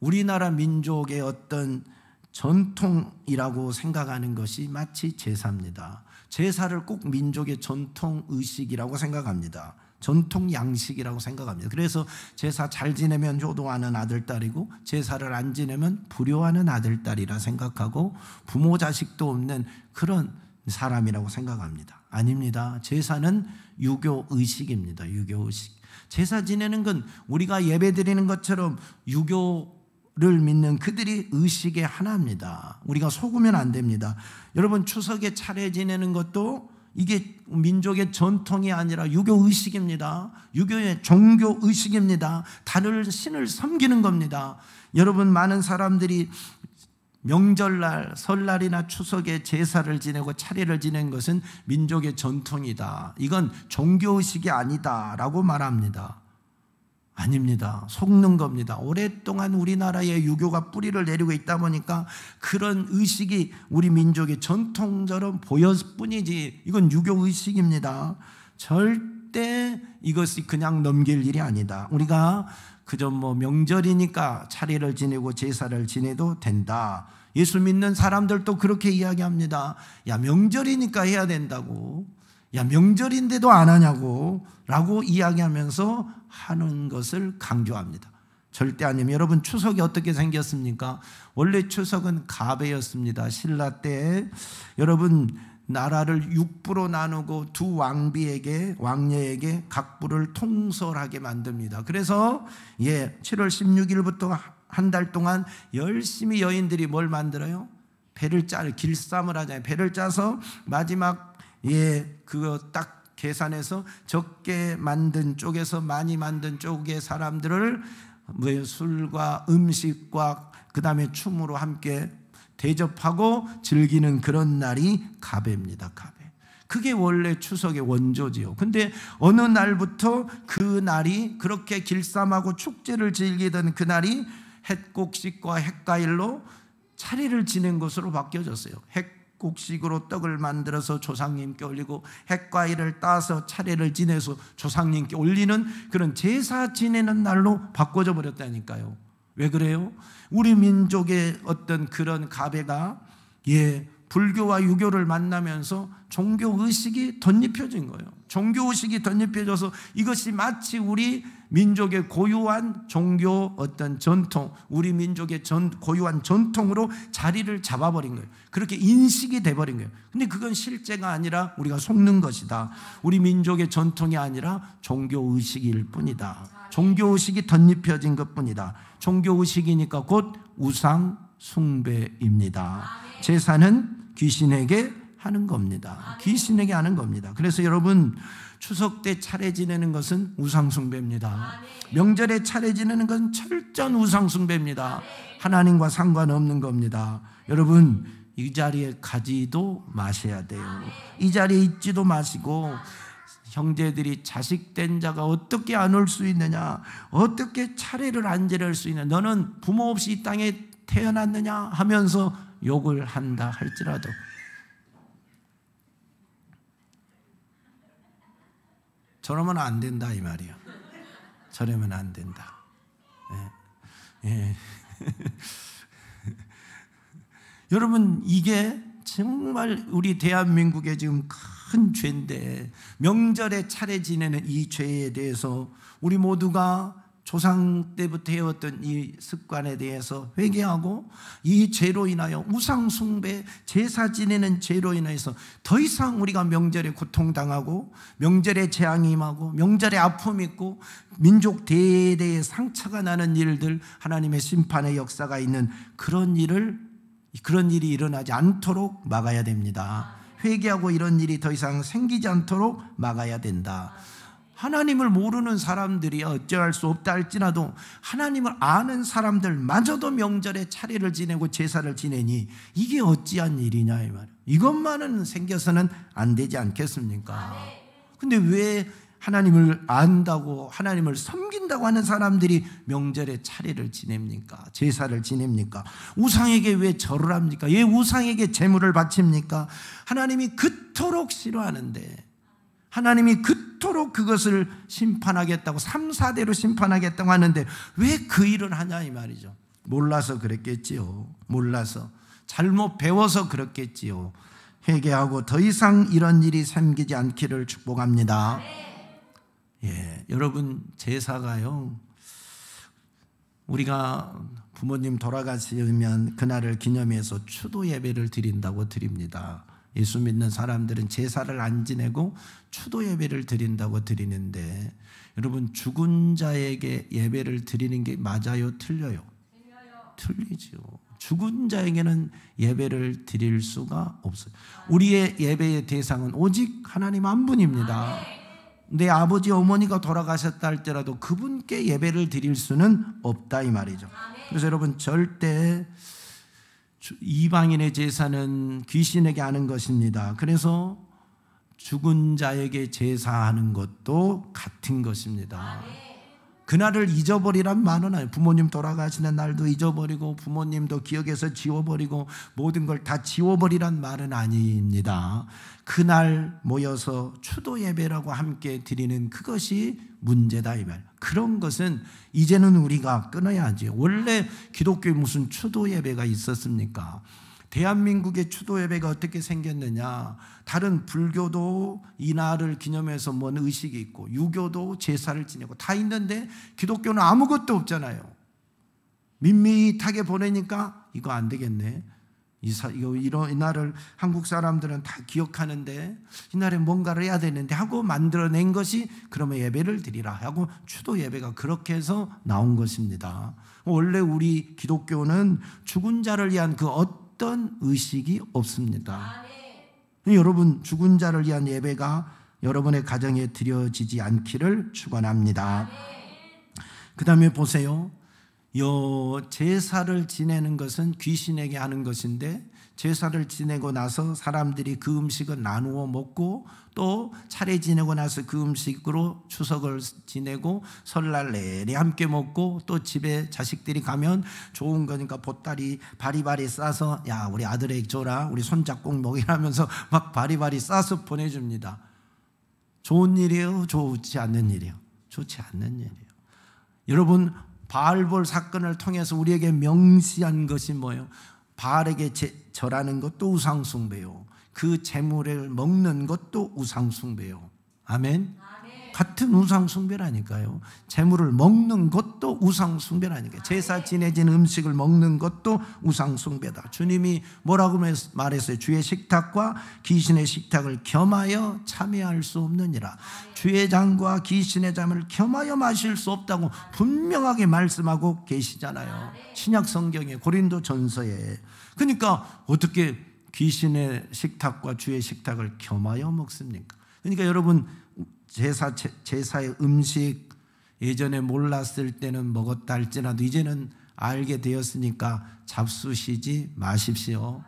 우리나라 민족의 어떤 전통이라고 생각하는 것이 마치 제사입니다. 제사를 꼭 민족의 전통 의식이라고 생각합니다. 전통 양식이라고 생각합니다. 그래서 제사 잘 지내면 효도하는 아들딸이고 제사를 안 지내면 불효하는 아들딸이라 생각하고 부모 자식도 없는 그런 사람이라고 생각합니다. 아닙니다. 제사는 유교 의식입니다. 유교 의식. 제사 지내는 건 우리가 예배 드리는 것처럼 유교를 믿는 그들이 의식의 하나입니다. 우리가 속으면 안 됩니다. 여러분, 추석에 차례 지내는 것도 이게 민족의 전통이 아니라 유교 의식입니다. 유교의 종교 의식입니다. 다른 신을 섬기는 겁니다. 여러분, 많은 사람들이 명절날, 설날이나 추석에 제사를 지내고 차례를 지내는 것은 민족의 전통이다. 이건 종교 의식이 아니다라고 말합니다. 아닙니다. 속는 겁니다. 오랫동안 우리나라의 유교가 뿌리를 내리고 있다 보니까 그런 의식이 우리 민족의 전통처럼 보였을 뿐이지 이건 유교 의식입니다. 절대 이것이 그냥 넘길 일이 아니다. 우리가 그저 명절이니까 차례를 지내고 제사를 지내도 된다. 예수 믿는 사람들도 그렇게 이야기합니다. 야, 명절이니까 해야 된다고. 야, 명절인데도 안 하냐고 라고 이야기하면서 하는 것을 강조합니다. 절대 아닙니다. 여러분, 추석이 어떻게 생겼습니까? 원래 추석은 가배였습니다. 신라 때 여러분, 나라를 6부로 나누고 두 왕녀에게 각 부를 통솔하게 만듭니다. 그래서 7월 16일부터 한 달 동안 열심히 여인들이 뭘 만들어요? 길쌈을 하잖아요. 배를 짜서 마지막 그거 딱 계산해서 적게 만든 쪽에서 많이 만든 쪽의 사람들을 술과 음식과 그 다음에 춤으로 함께 대접하고 즐기는 그런 날이 가배입니다. 가배. 그게 원래 추석의 원조지요. 근데 어느 날부터 그 날이 그렇게 길쌈하고 축제를 즐기던 그 날이 햇곡식과 햇과일로 차례를 지낸 것으로 바뀌어졌어요. 곡식으로 떡을 만들어서 조상님께 올리고 햇과일을 따서 차례를 지내서 조상님께 올리는 그런 제사 지내는 날로 바꿔져 버렸다니까요. 왜 그래요? 우리 민족의 어떤 그런 가배가 불교와 유교를 만나면서 종교의식이 덧입혀진 거예요. 종교의식이 덧입혀져서 이것이 마치 우리 민족의 고유한 종교 어떤 전통, 우리 민족의 고유한 전통으로 자리를 잡아버린 거예요. 그렇게 인식이 돼버린 거예요. 근데 그건 실제가 아니라 우리가 속는 것이다. 우리 민족의 전통이 아니라 종교의식일 뿐이다. 종교의식이 덧입혀진 것뿐이다. 종교의식이니까 곧 우상 숭배입니다. 제사는 귀신에게 하는 겁니다. 귀신에게 하는 겁니다. 그래서 여러분, 추석 때 차례 지내는 것은 우상 숭배입니다. 명절에 차례 지내는 건 철저한 우상 숭배입니다. 하나님과 상관없는 겁니다. 여러분, 이 자리에 가지도 마셔야 돼요. 이 자리에 있지도 마시고, 형제들이 자식된 자가 어떻게 안 올 수 있느냐, 어떻게 차례를 안 지낼 수 있느냐, 너는 부모 없이 이 땅에 태어났느냐 하면서 욕을 한다 할지라도 저러면 안 된다 이 말이야. 저러면 안 된다. 여러분, 이게 정말 우리 대한민국의 지금 큰 죄인데, 명절에 차례 지내는 이 죄에 대해서 우리 모두가 조상 때부터 해왔던 이 습관에 대해서 회개하고, 이 죄로 인하여 우상 숭배, 제사 지내는 죄로 인해서 더 이상 우리가 명절에 고통당하고, 명절에 재앙이 임하고, 명절에 아픔이 있고, 민족 대대에 상처가 나는 일들, 하나님의 심판의 역사가 있는 그런 일이 일어나지 않도록 막아야 됩니다. 회개하고 이런 일이 더 이상 생기지 않도록 막아야 된다. 하나님을 모르는 사람들이 어찌할 수 없다 할지라도 하나님을 아는 사람들마저도 명절에 차례를 지내고 제사를 지내니 이게 어찌한 일이냐 이 말이에요. 이것만은 생겨서는 안 되지 않겠습니까? 근데 왜 하나님을 안다고 하나님을 섬긴다고 하는 사람들이 명절에 차례를 지냅니까? 제사를 지냅니까? 우상에게 왜 절을 합니까? 왜 우상에게 제물을 바칩니까? 하나님이 그토록 싫어하는데, 하나님이 그토록 그것을 심판하겠다고 3, 4대로 심판하겠다고 하는데 왜 그 일을 하냐 이 말이죠. 몰라서 그랬겠지요. 몰라서, 잘못 배워서 그렇겠지요. 회개하고 더 이상 이런 일이 생기지 않기를 축복합니다. 예, 여러분, 제사가요, 우리가 부모님 돌아가시면 그날을 기념해서 추도 예배를 드린다고 드립니다. 예수 믿는 사람들은 제사를 안 지내고 추도 예배를 드린다고 드리는데, 여러분, 죽은 자에게 예배를 드리는 게 맞아요? 틀려요? 틀리죠. 죽은 자에게는 예배를 드릴 수가 없어요. 우리의 예배의 대상은 오직 하나님 한 분입니다. 내 아버지 어머니가 돌아가셨다 할지라도 그분께 예배를 드릴 수는 없다 이 말이죠. 그래서 여러분, 절대 이방인의 제사는 귀신에게 하는 것입니다. 그래서 죽은 자에게 제사하는 것도 같은 것입니다. 그날을 잊어버리란 말은 아니에요. 부모님 돌아가시는 날도 잊어버리고 부모님도 기억에서 지워버리고 모든 걸 다 지워버리란 말은 아닙니다. 그날 모여서 추도 예배라고 함께 드리는 그것이 문제다 이 말. 그런 것은 이제는 우리가 끊어야지. 원래 기독교에 무슨 추도 예배가 있었습니까? 대한민국의 추도 예배가 어떻게 생겼느냐? 다른 불교도 이날을 기념해서 뭔 의식이 있고 유교도 제사를 지내고 다 있는데 기독교는 아무것도 없잖아요. 밋밋하게 보내니까 이거 안 되겠네. 이날을 한국 사람들은 다 기억하는데 이날에 뭔가를 해야 되는데 하고 만들어낸 것이 그러면 예배를 드리라 하고 추도 예배가 그렇게 해서 나온 것입니다. 원래 우리 기독교는 죽은 자를 위한 그 어떤 의식이 없습니다. 여러분, 죽은 자를 위한 예배가 여러분의 가정에 드려지지 않기를 축원합니다. 그 다음에 보세요. 제사를 지내는 것은 귀신에게 하는 것인데, 제사를 지내고 나서 사람들이 그 음식을 나누어 먹고 또 차례 지내고 나서 그 음식으로 추석을 지내고 설날 내내 함께 먹고 또 집에 자식들이 가면 좋은 거니까 보따리 바리바리 싸서 야 우리 아들에게 줘라, 우리 손자 꼭 먹이라면서 막 바리바리 싸서 보내줍니다. 좋은 일이에요? 좋지 않는 일이에요? 좋지 않는 일이에요. 여러분, 바알볼 사건을 통해서 우리에게 명시한 것이 뭐예요? 바알에게 절하는 것도 우상숭배요, 그 제물을 먹는 것도 우상숭배요. 아멘? 같은 우상숭배라니까요. 제물을 먹는 것도 우상숭배라니까요. 제사 지내진 음식을 먹는 것도 우상숭배다. 주님이 뭐라고 말했어요? 주의 식탁과 귀신의 식탁을 겸하여 참여할 수 없느니라. 주의 잔과 귀신의 잔을 겸하여 마실 수 없다고 분명하게 말씀하고 계시잖아요. 신약 성경에, 고린도 전서에. 그러니까 어떻게 귀신의 식탁과 주의 식탁을 겸하여 먹습니까? 그러니까 여러분, 제사의 음식 예전에 몰랐을 때는 먹었다 할지라도 이제는 알게 되었으니까 잡수시지 마십시오.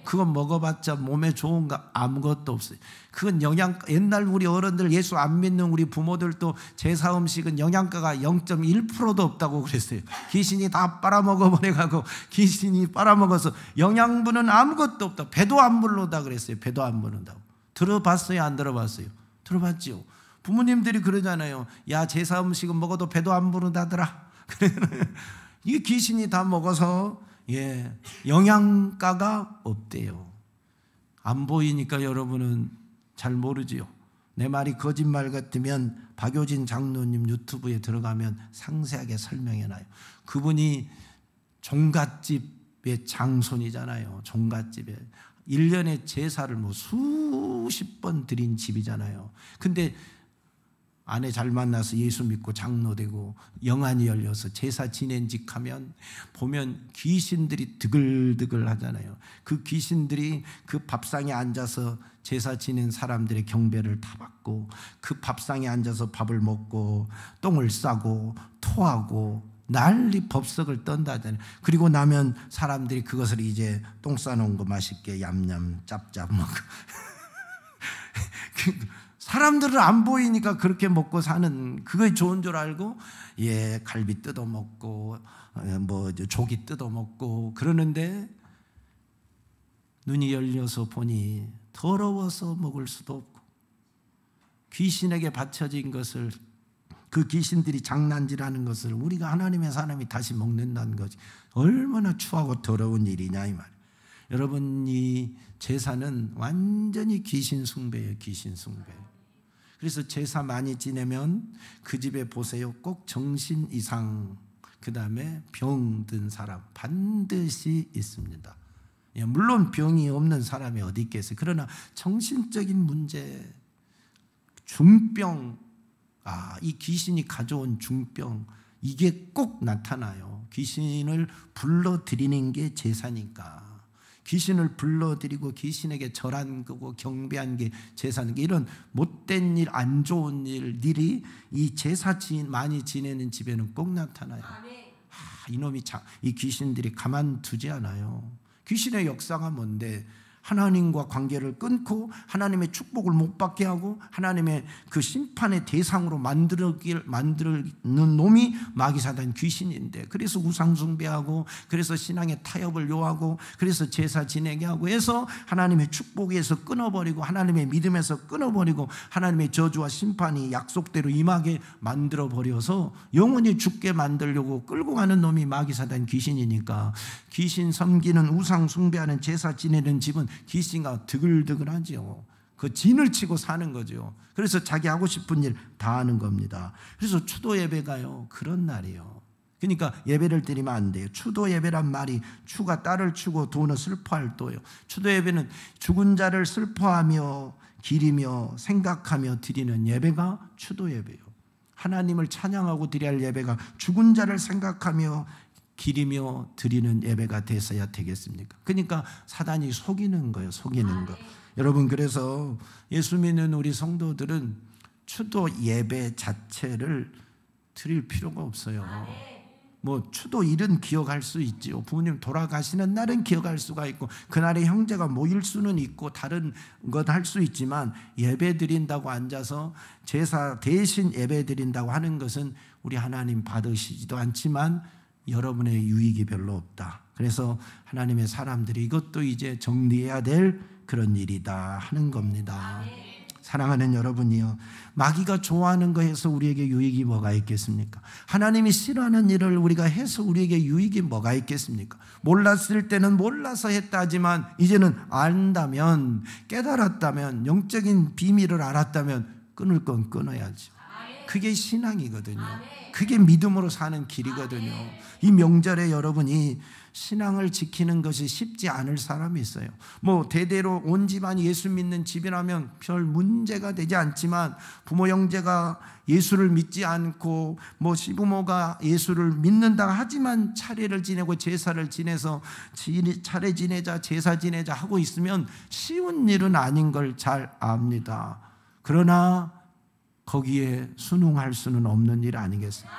그건 먹어봤자 몸에 좋은 거 아무것도 없어요. 그건 옛날 우리 어른들, 예수 안 믿는 우리 부모들도 제사 음식은 영양가가 0.1%도 없다고 그랬어요. 귀신이 다 빨아먹어버려가고 귀신이 빨아먹어서 영양분은 아무것도 없다, 배도 안 부른다 그랬어요. 배도 안 부른다고. 들어봤어요? 안 들어봤어요? 들어봤죠. 부모님들이 그러잖아요. 야, 제사 음식은 먹어도 배도 안 부른다더라. 이 귀신이 다 먹어서 영양가가 없대요. 안 보이니까 여러분은 잘 모르지요. 내 말이 거짓말 같으면 박효진 장로님 유튜브에 들어가면 상세하게 설명해놔요. 그분이 종갓집의 장손이잖아요. 종갓집에 1년에 제사를 수십 번 드린 집이잖아요. 근데 아내 잘 만나서 예수 믿고 장로되고 영안이 열려서 제사 지낸직 하면 보면 귀신들이 드글드글 하잖아요. 그 귀신들이 그 밥상에 앉아서 제사 지낸 사람들의 경배를 다 받고 그 밥상에 앉아서 밥을 먹고 똥을 싸고 토하고 난리 법석을 떤다 하잖아요. 그리고 나면 사람들이 그것을 이제 똥 싸놓은 거 맛있게 얌얌 짭짭 먹고 사람들은 안 보이니까 그렇게 먹고 사는, 그게 좋은 줄 알고 갈비 뜯어 먹고 뭐 조기 뜯어 먹고 그러는데 눈이 열려서 보니 더러워서 먹을 수도 없고 귀신에게 바쳐진 것을, 그 귀신들이 장난질하는 것을 우리가 하나님의 사람이 다시 먹는다는 것이 얼마나 추하고 더러운 일이냐 이 말이에요. 여러분, 이 제사는 완전히 귀신 숭배예요. 귀신 숭배. 그래서 제사 많이 지내면 그 집에 보세요, 꼭 정신 이상, 그 다음에 병든 사람 반드시 있습니다. 물론 병이 없는 사람이 어디 있겠어요. 그러나 정신적인 문제, 중병, 이 귀신이 가져온 중병, 이게 꼭 나타나요. 귀신을 불러들이는 게 제사니까. 귀신을 불러들이고 귀신에게 절한 거고 경배한 게 제사는 게, 이런 못된 일, 안 좋은 일이 이 제사 많이 지내는 집에는 꼭 나타나요. 이놈이 이 귀신들이 가만두지 않아요. 귀신의 역사가 뭔데? 하나님과 관계를 끊고 하나님의 축복을 못 받게 하고 하나님의 그 심판의 대상으로 만드는 놈이 마귀사단 귀신인데, 그래서 우상숭배하고 그래서 신앙의 타협을 요하고 그래서 제사 지내게 하고 해서 하나님의 축복에서 끊어버리고 하나님의 믿음에서 끊어버리고 하나님의 저주와 심판이 약속대로 임하게 만들어버려서 영원히 죽게 만들려고 끌고 가는 놈이 마귀사단 귀신이니까, 귀신 섬기는 우상숭배하는 제사 지내는 집은 귀신과 드글드글하지요. 그 진을 치고 사는 거죠. 그래서 자기 하고 싶은 일 다 하는 겁니다. 그래서 추도 예배가요, 그런 날이에요. 그러니까 예배를 드리면 안 돼요. 추도 예배란 말이 추가 딸을 추고 도는 슬퍼할 도예요. 추도 예배는 죽은 자를 슬퍼하며 기리며 생각하며 드리는 예배가 추도 예배예요. 하나님을 찬양하고 드려야 할 예배가 죽은 자를 생각하며 기리며 드리는 예배가 됐어야 되겠습니까? 그러니까 사단이 속이는 거예요. 속이는 거. 여러분, 그래서 예수 믿는 우리 성도들은 추도 예배 자체를 드릴 필요가 없어요. 뭐 추도일은 기억할 수 있지요. 부모님 돌아가시는 날은 기억할 수가 있고 그날에 형제가 모일 수는 있고 다른 것 할 수 있지만, 예배 드린다고 앉아서 제사 대신 예배 드린다고 하는 것은 우리 하나님 받으시지도 않지만 여러분의 유익이 별로 없다. 그래서 하나님의 사람들이 이것도 이제 정리해야 될 그런 일이다 하는 겁니다. 사랑하는 여러분이요, 마귀가 좋아하는 거 해서 우리에게 유익이 뭐가 있겠습니까? 하나님이 싫어하는 일을 우리가 해서 우리에게 유익이 뭐가 있겠습니까? 몰랐을 때는 몰라서 했다 하지만 이제는 안다면, 깨달았다면, 영적인 비밀을 알았다면 끊을 건 끊어야지. 그게 신앙이거든요. 그게 믿음으로 사는 길이거든요. 이 명절에 여러분이 신앙을 지키는 것이 쉽지 않을 사람이 있어요. 뭐 대대로 온 집안이 예수 믿는 집이라면 별 문제가 되지 않지만, 부모 형제가 예수를 믿지 않고 뭐 시부모가 예수를 믿는다 하지만 차례를 지내고 제사를 지내서 차례 지내자 제사 지내자 하고 있으면 쉬운 일은 아닌 걸 잘 압니다. 그러나 거기에 순응할 수는 없는 일 아니겠습니까?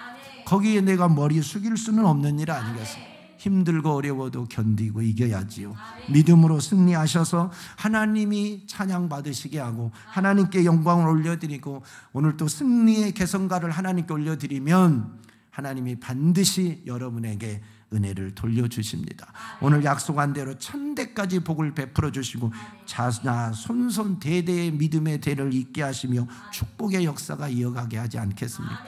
거기에 내가 머리 숙일 수는 없는 일 아니겠습니까? 힘들고 어려워도 견디고 이겨야지요. 믿음으로 승리하셔서 하나님이 찬양받으시게 하고 하나님께 영광을 올려드리고, 오늘 또 승리의 개성가를 하나님께 올려드리면 하나님이 반드시 여러분에게 은혜를 돌려주십니다. 오늘 약속한 대로 천대까지 복을 베풀어 주시고 자나 손손 대대의 믿음의 대를 잇게 하시며 축복의 역사가 이어가게 하지 않겠습니까?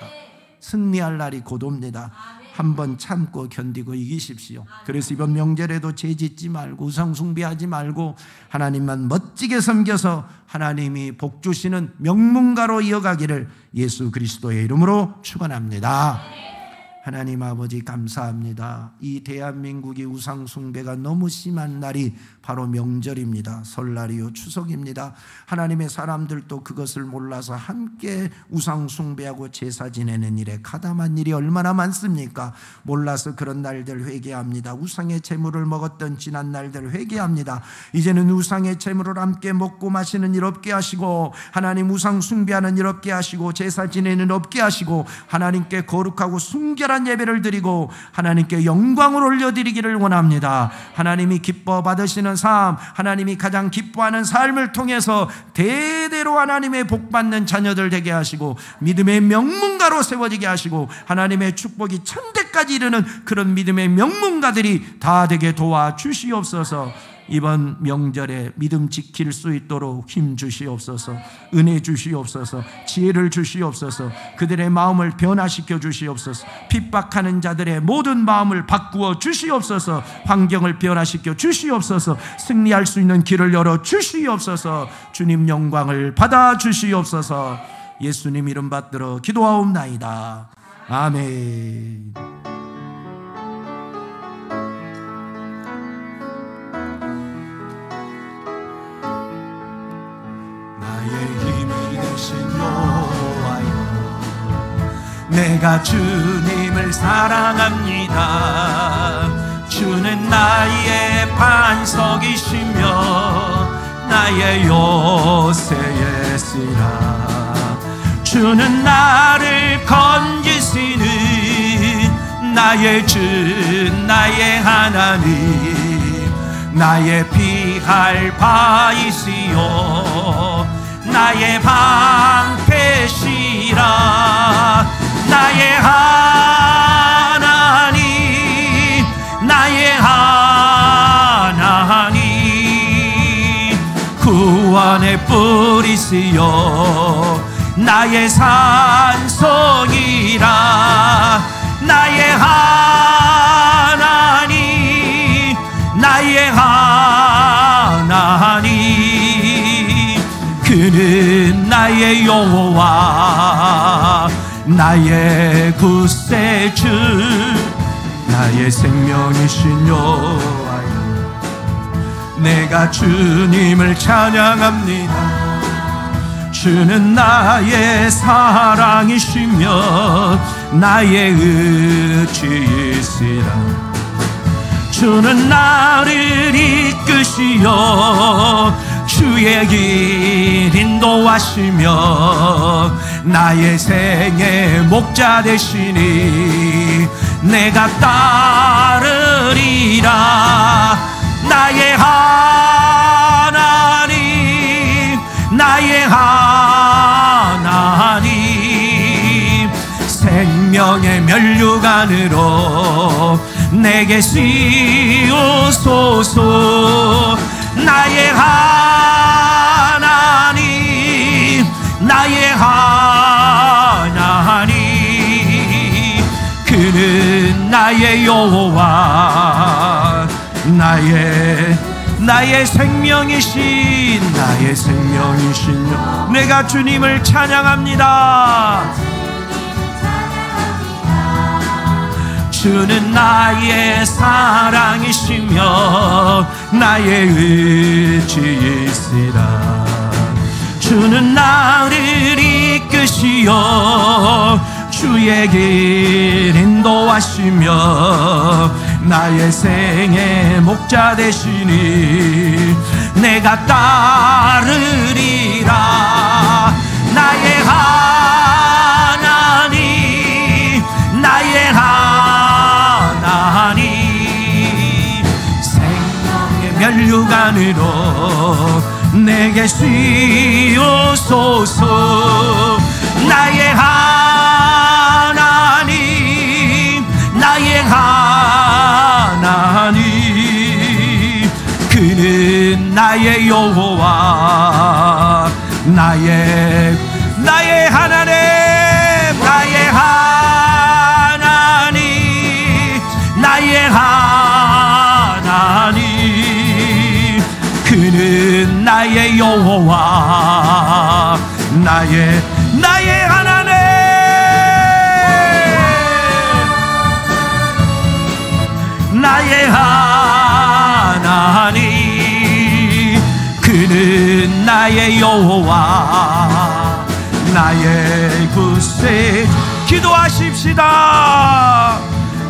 승리할 날이 곧 옵니다. 한번 참고 견디고 이기십시오. 그래서 이번 명절에도 죄짓지 말고 우상 숭배하지 말고 하나님만 멋지게 섬겨서 하나님이 복 주시는 명문가로 이어가기를 예수 그리스도의 이름으로 축원합니다. 하나님 아버지 감사합니다. 이 대한민국이 우상 숭배가 너무 심한 날이 바로 명절입니다. 설날이요 추석입니다. 하나님의 사람들도 그것을 몰라서 함께 우상 숭배하고 제사 지내는 일에 가담한 일이 얼마나 많습니까? 몰라서 그런 날들 회개합니다. 우상의 재물을 먹었던 지난 날들 회개합니다. 이제는 우상의 재물을 함께 먹고 마시는 일 없게 하시고, 하나님 우상 숭배하는 일 없게 하시고, 제사 지내는 일 없게 하시고, 하나님께 거룩하고 순결한 예배를 드리고 하나님께 영광을 올려드리기를 원합니다. 하나님이 기뻐 받으시는 삶, 하나님이 가장 기뻐하는 삶을 통해서 대대로 하나님의 복받는 자녀들 되게 하시고, 믿음의 명문가로 세워지게 하시고, 하나님의 축복이 천대까지 이르는 그런 믿음의 명문가들이 다 되게 도와주시옵소서. 이번 명절에 믿음 지킬 수 있도록 힘 주시옵소서. 은혜 주시옵소서. 지혜를 주시옵소서. 그들의 마음을 변화시켜 주시옵소서. 핍박하는 자들의 모든 마음을 바꾸어 주시옵소서. 환경을 변화시켜 주시옵소서. 승리할 수 있는 길을 열어 주시옵소서. 주님 영광을 받아 주시옵소서. 예수님 이름 받들어 기도하옵나이다. 아멘. 내가 주님을 사랑합니다. 주는 나의 반석이시며 나의 요새예시라. 주는 나를 건지시는 나의 주, 나의 하나님, 나의 피할 바이시요 나의 방패시라. 나의 하나님, 나의 하나님, 구원의 뿌리시여 나의 산성이라. 나의 하나님, 나의 하나님, 그는 나의 여호와, 나의 구세주, 나의 생명이신 여호와여. 내가 주님을 찬양합니다. 주는 나의 사랑이시며 나의 의지이시라. 주는 나를 이끄시어 주의 길 인도하시며 나의 생의 목자 되시니 내가 따르리라. 나의 하나님, 나의 하나님, 생명의 면류관으로 내게 씌우소서. 나의 하나님, 나의 하나님, 그는 나의 여호와, 나의 생명이신, 나의 생명이신 여호와. 내가 주님을 찬양합니다. 주는 나의 사랑이시며 나의 의지이시라. 주는 나를 이끄시어 주의 길 인도하시며 나의 생의 목자 되시니 내가 따르리라. 나의 하나님, 나의 하나님, 생명의 면류관으로 내게 씌우소서. 나의 하나님, 나의 하나님, 그는 나의 여호와, 나의 하나님, 나의 하나님, 나의 하나님, 그는 나의 여호와, 나의 하나님. 주세. 기도하십시다.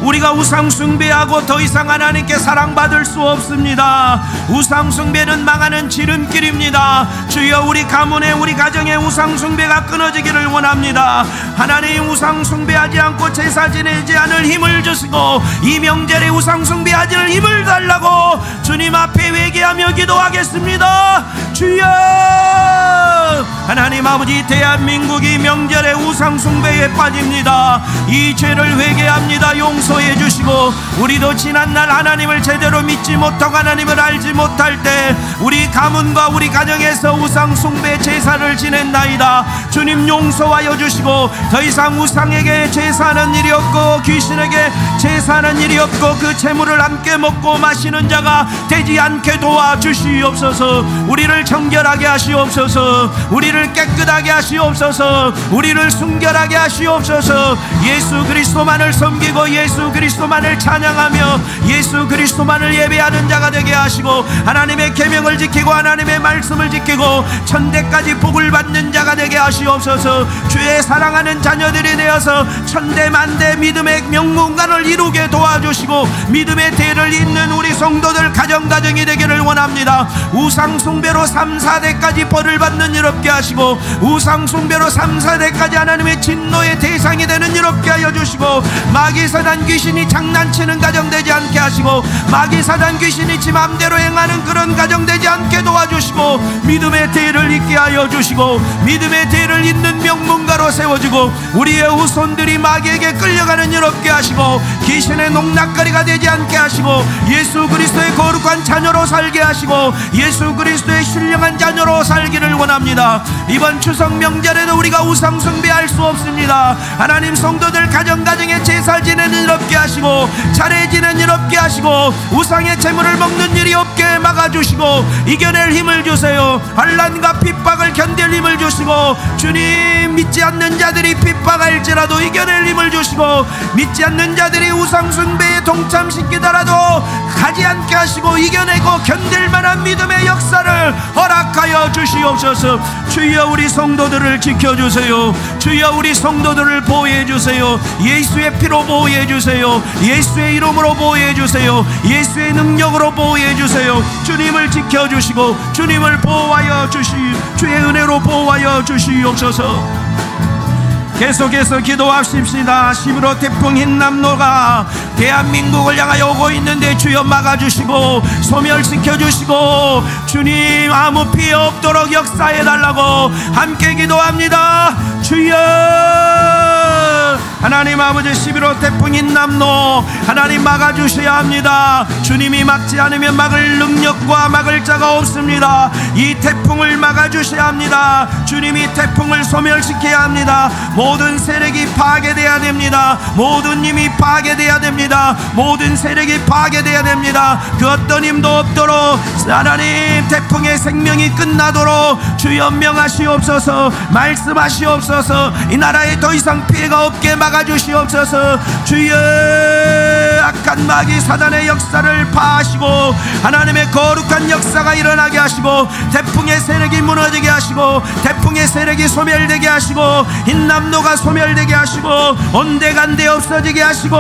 우리가 우상 숭배하고 더 이상 하나님께 사랑받을 수 없습니다. 우상 숭배는 망하는 지름길입니다. 주여, 우리 가문에, 우리 가정에 우상 숭배가 끊어지기를 원합니다. 하나님, 우상 숭배하지 않고 제사 지내지 않을 힘을 주시고 이 명절에 우상 숭배하지 않을 힘을 달라고 주님 앞에 회개하며 기도하겠습니다. 주여, 하나님 아버지, 대한민국이 명절에 우상 숭배에 빠집니다. 이 죄를 회개합니다. 용서해 주시고, 우리도 지난날 하나님을 제대로 믿지 못하고 하나님을 알지 못할 때 우리 가문과 우리 가정에서 우상 숭배 제사를 지냈나이다. 주님, 용서하여 주시고 더 이상 우상에게 제사하는 일이 없고 귀신에게 제사하는 일이 없고 그 재물을 함께 먹고 마시는 자가 되지 않게 도와주시옵소서. 우리를 정결하게 하시옵소서. 우리를 깨끗하게 하시옵소서. 우리를 순결하게 하시옵소서. 예수 그리스도만을 섬기고 예수 그리스도만을 찬양하며 예수 그리스도만을 예배하는 자가 되게 하시고, 하나님의 계명을 지키고 하나님의 말씀을 지키고 천대까지 복을 받는 자가 되게 하시옵소서. 주의 사랑하는 자녀들이 되어서 천대만대 믿음의 명문관을 이루게 도와주시고 믿음의 대를 잇는 우리 성도들 가정가정이 되기를 원합니다. 우상 숭배로 3, 4대까지 벌을 받는 일 없게 하시고, 우상 숭배로 3, 4대까지 하나님의 진노의 대상이 되는 일 없게 하여 주시고, 마귀 사단 귀신이 장난치는 가정 되지 않게 하시고, 마귀 사단 귀신이 지 맘대로 행하는 그런 가정 되지 않게 도와주시고, 믿음의 대를 잇게 하여 주시고 믿음의 대를 잇는 명문가로 세워지고 우리의 후손들이 마귀에게 끌려가는 일 없게 하시고 귀신의 농락거리가 되지 않게 하시고 예수 그리스도의 거룩한 자녀로 살게 하시고 예수 그리스도의 신령한 자녀로 살기를 원합니다. 이번 추석 명절에도 우리가 우상 숭배할 수 없습니다. 하나님, 성도들 가정가정에 제사 지내는 일 없게 하시고 차례 지내는 일 없게 하시고 우상의 재물을 먹는 일이 없게 막아주시고 이겨낼 힘을 주세요. 환난과 핍박을 견딜 힘을 주시고, 주님, 믿지 않는 자들이 핍박할지라도 이겨낼 힘을 주시고 믿지 않는 자들이 우상 숭배에 동참시키더라도 가지 않게 하시고 이겨내고 견딜 만한 믿음의 역사를 허락하여 주시옵소서. 주여, 우리 성도들을 지켜주세요. 주여, 우리 성도들을 보호해 주세요. 예수의 피로 보호해 주세요. 예수의 이름으로 보호해 주세요. 예수의 능력으로 보호해 주세요. 주님을 지켜주시고 주님을 보호하여 주의 은혜로 보호하여 주시옵소서. 계속해서 기도하십시다. 11호 태풍 흰남노가 대한민국을 향하여 오고 있는데 주여 막아주시고 소멸시켜주시고 주님, 아무 피해 없도록 역사해달라고 함께 기도합니다. 주여, 하나님 아버지, 11호 태풍 흰남노 하나님 막아주셔야 합니다. 주님이 막지 않으면 막을 능력과 막을 자가 없습니다. 이 태풍을 막아주셔야 합니다. 주님이 태풍을 소멸시켜야 합니다. 모든 세력이 파괴되어야 됩니다. 모든 힘이 파괴되어야 됩니다. 모든 세력이 파괴되어야 됩니다. 그 어떤 힘도 없도록 하나님, 태풍의 생명이 끝나도록 주여 명하시옵소서. 말씀하시옵소서. 이 나라에 더 이상 피해가 없게 막아주시옵소서. 주여, 악한 마귀 사단의 역사를 파하시고 하나님의 거룩한 역사가 일어나게 하시고 태풍의 세력이 무너지게 하시고 태풍의 세력이 소멸되게 하시고 흰남노가 소멸되게 하시고 온데간데 없어지게 하시고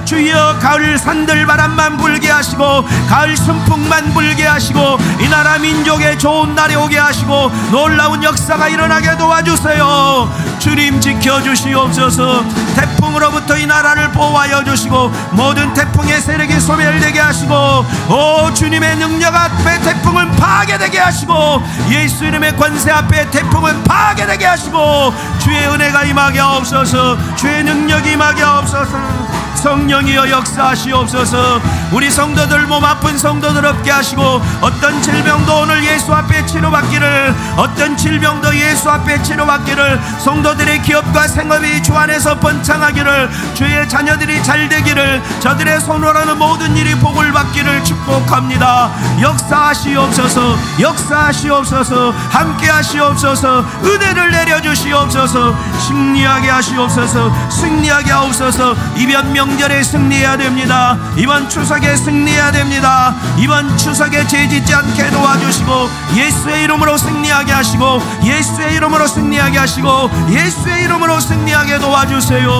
주여, 가을 산들바람만 불게 하시고 가을 순풍만 불게 하시고 이 나라 민족의 좋은 날이 오게 하시고 놀라운 역사가 일어나게 도와주세요. 주님, 지켜주시옵소서. 태풍으로부터 이 나라를 보호하여 주시고 모든 태풍의 세력이 소멸되게 하시고, 오 주님의 능력 앞에 태풍은 파괴되게 하시고 예수 이름의 권세 앞에 태풍은 파괴되게 하시고 주의 은혜가 임하게 하옵소서. 주의 능력이 임하게 하옵소서. 성령이여 역사하시옵소서. 우리 성도들, 몸 아픈 성도들 없게 하시고 어떤 질병도 오늘 예수 앞에 치료받기를, 어떤 질병도 예수 앞에 치료받기를, 성도들의 기업과 생업이 주 안에서 번창하기를, 주의 자녀들이 잘 되기를, 저들의 손으로는 모든 일이 복을 받기를 축복합니다. 역사하시옵소서. 역사하시옵소서. 함께 하시옵소서. 은혜를 내려주시옵소서. 승리하게 하시옵소서. 승리하게 하옵소서. 이변명 명절에 승리해야 됩니다. 이번 추석에 승리해야 됩니다. 이번 추석에 죄짓지 않게 도와주시고 예수의 이름으로 승리하게 하시고 예수의 이름으로 승리하게 하시고 예수의 이름으로 승리하게 도와주세요.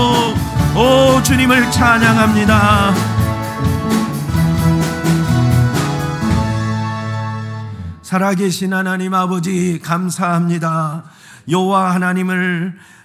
오, 주님을 찬양합니다. 살아계신 하나님 아버지 감사합니다. 여호와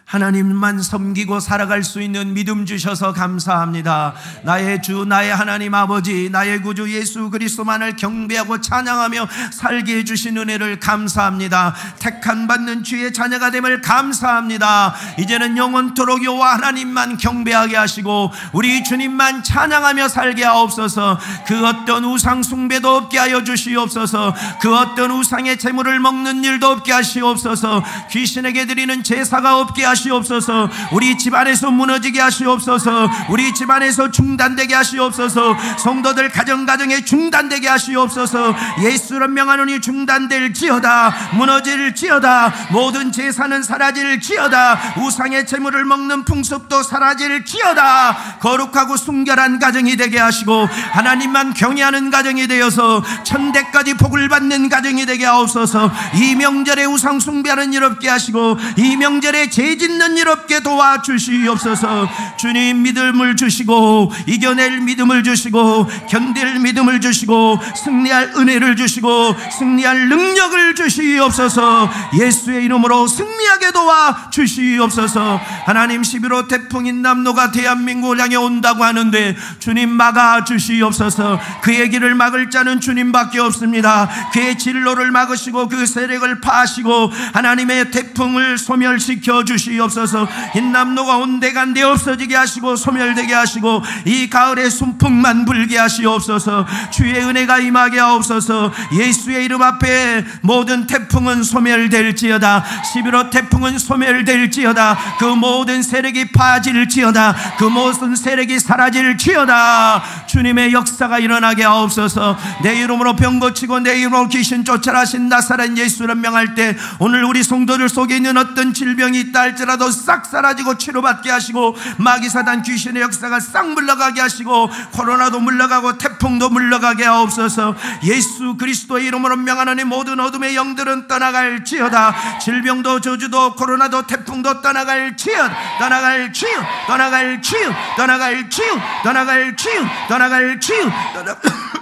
하나님만 섬기고 살아갈 수 있는 믿음 주셔서 감사합니다. 나의 주 나의 하나님 아버지 나의 구주 예수 그리스도만을 경배하고 찬양하며 살게 해주신 은혜를 감사합니다. 택한 받는 주의 자녀가 됨을 감사합니다. 이제는 영원토록 여호와 하나님만 경배하게 하시고 우리 주님만 찬양하며 살게 하옵소서. 그 어떤 우상 숭배도 없게 하여 주시옵소서. 그 어떤 우상의 재물을 먹는 일도 없게 하시옵소서. 귀신에게 드리는 제사가 없게 하시옵소서. 우리 집안에서 무너지게 하시옵소서. 우리 집안에서 중단되게 하시옵소서. 성도들 가정에 중단되게 하시옵소서. 예수를 명하노니 중단될지어다. 무너질지어다. 모든 제사는 사라질지어다. 우상의 재물을 먹는 풍습도 사라질지어다. 거룩하고 순결한 가정이 되게 하시고 하나님만 경외하는 가정이 되어서 천대까지 복을 받는 가정이 되게 하옵소서. 이 명절에 우상 숭배하는 일 없게 하시고 이 명절에 죄 짓는 일 없게 도와주시옵소서. 주님 믿음을 주시고 이겨낼 믿음을 주시고 견딜 믿음을 주시고 승리할 은혜를 주시고 승리할 능력을 주시옵소서. 예수의 이름으로 승리하게 도와주시옵소서. 하나님 11호 태풍 인남노가 대한민국을 향해 온다고 하는데 주님 막아주시옵소서. 그의 길을 막을 자는 주님밖에 없습니다. 그의 진로를 막으시고 그 세력을 파하시고 하나님의 태풍을 소멸시켜 주시옵소서. 인남노가 온데간데 없어지게 하시고 소멸되게 하시고 이 가을에 순풍만 불게 하시옵소서. 주의 은혜가 임하게 하옵소서. 예수의 이름 앞에 모든 태풍은 소멸될지어다. 11호 태풍은 소멸될지어다. 그 모든 세력이 파질지어다. 그 모든 세력이 사라질지어다. 주님의 역사가 일어나게 하옵소서. 내 이름으로 병 고치고 내 이름으로 귀신 쫓아라신 나사렛 예수를 명할 때 오늘 우리 성도들 속에 있는 어떤 질병이 있다 할지라도 싹 사라지고 치료받게 하시고 마귀사단 귀신의 역사가 싹 물러가게 하시고 코로나도 물러가고 태풍도 물러가게 하옵소서. 예수 그리스도의 이름으로 명하노니 모든 어둠의 영들은 떠나갈지어다. 질병도 저주도 코로나도 태풍도 떠나갈지어다. 떠나갈지어다. 떠나갈지어다. 떠나갈지어다. 떠나갈지어다. 떠나갈지어다.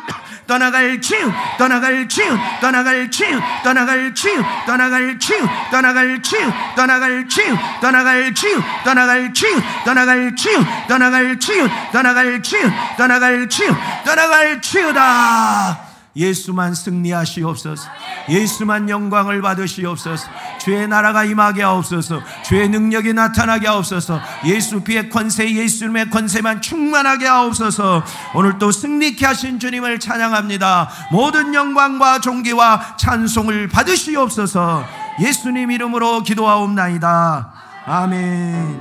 떠나갈 치유, 떠나갈 치유, 떠나갈 치유, 떠나갈 치유, 떠나갈 치유, 떠나갈 치유, 떠나갈 치유, 떠나갈 치유, 떠나갈 치유, 떠나갈 치유, 떠나갈 치유, 떠나갈 치유, 떠나갈 치유, 떠나갈 치유다. 예수만 승리하시옵소서. 예수만 영광을 받으시옵소서. 주의 나라가 임하게 하옵소서. 주의 능력이 나타나게 하옵소서. 예수 피의 권세 예수님의 권세만 충만하게 하옵소서. 오늘 또 승리케 하신 주님을 찬양합니다. 모든 영광과 존귀와 찬송을 받으시옵소서. 예수님 이름으로 기도하옵나이다. 아멘.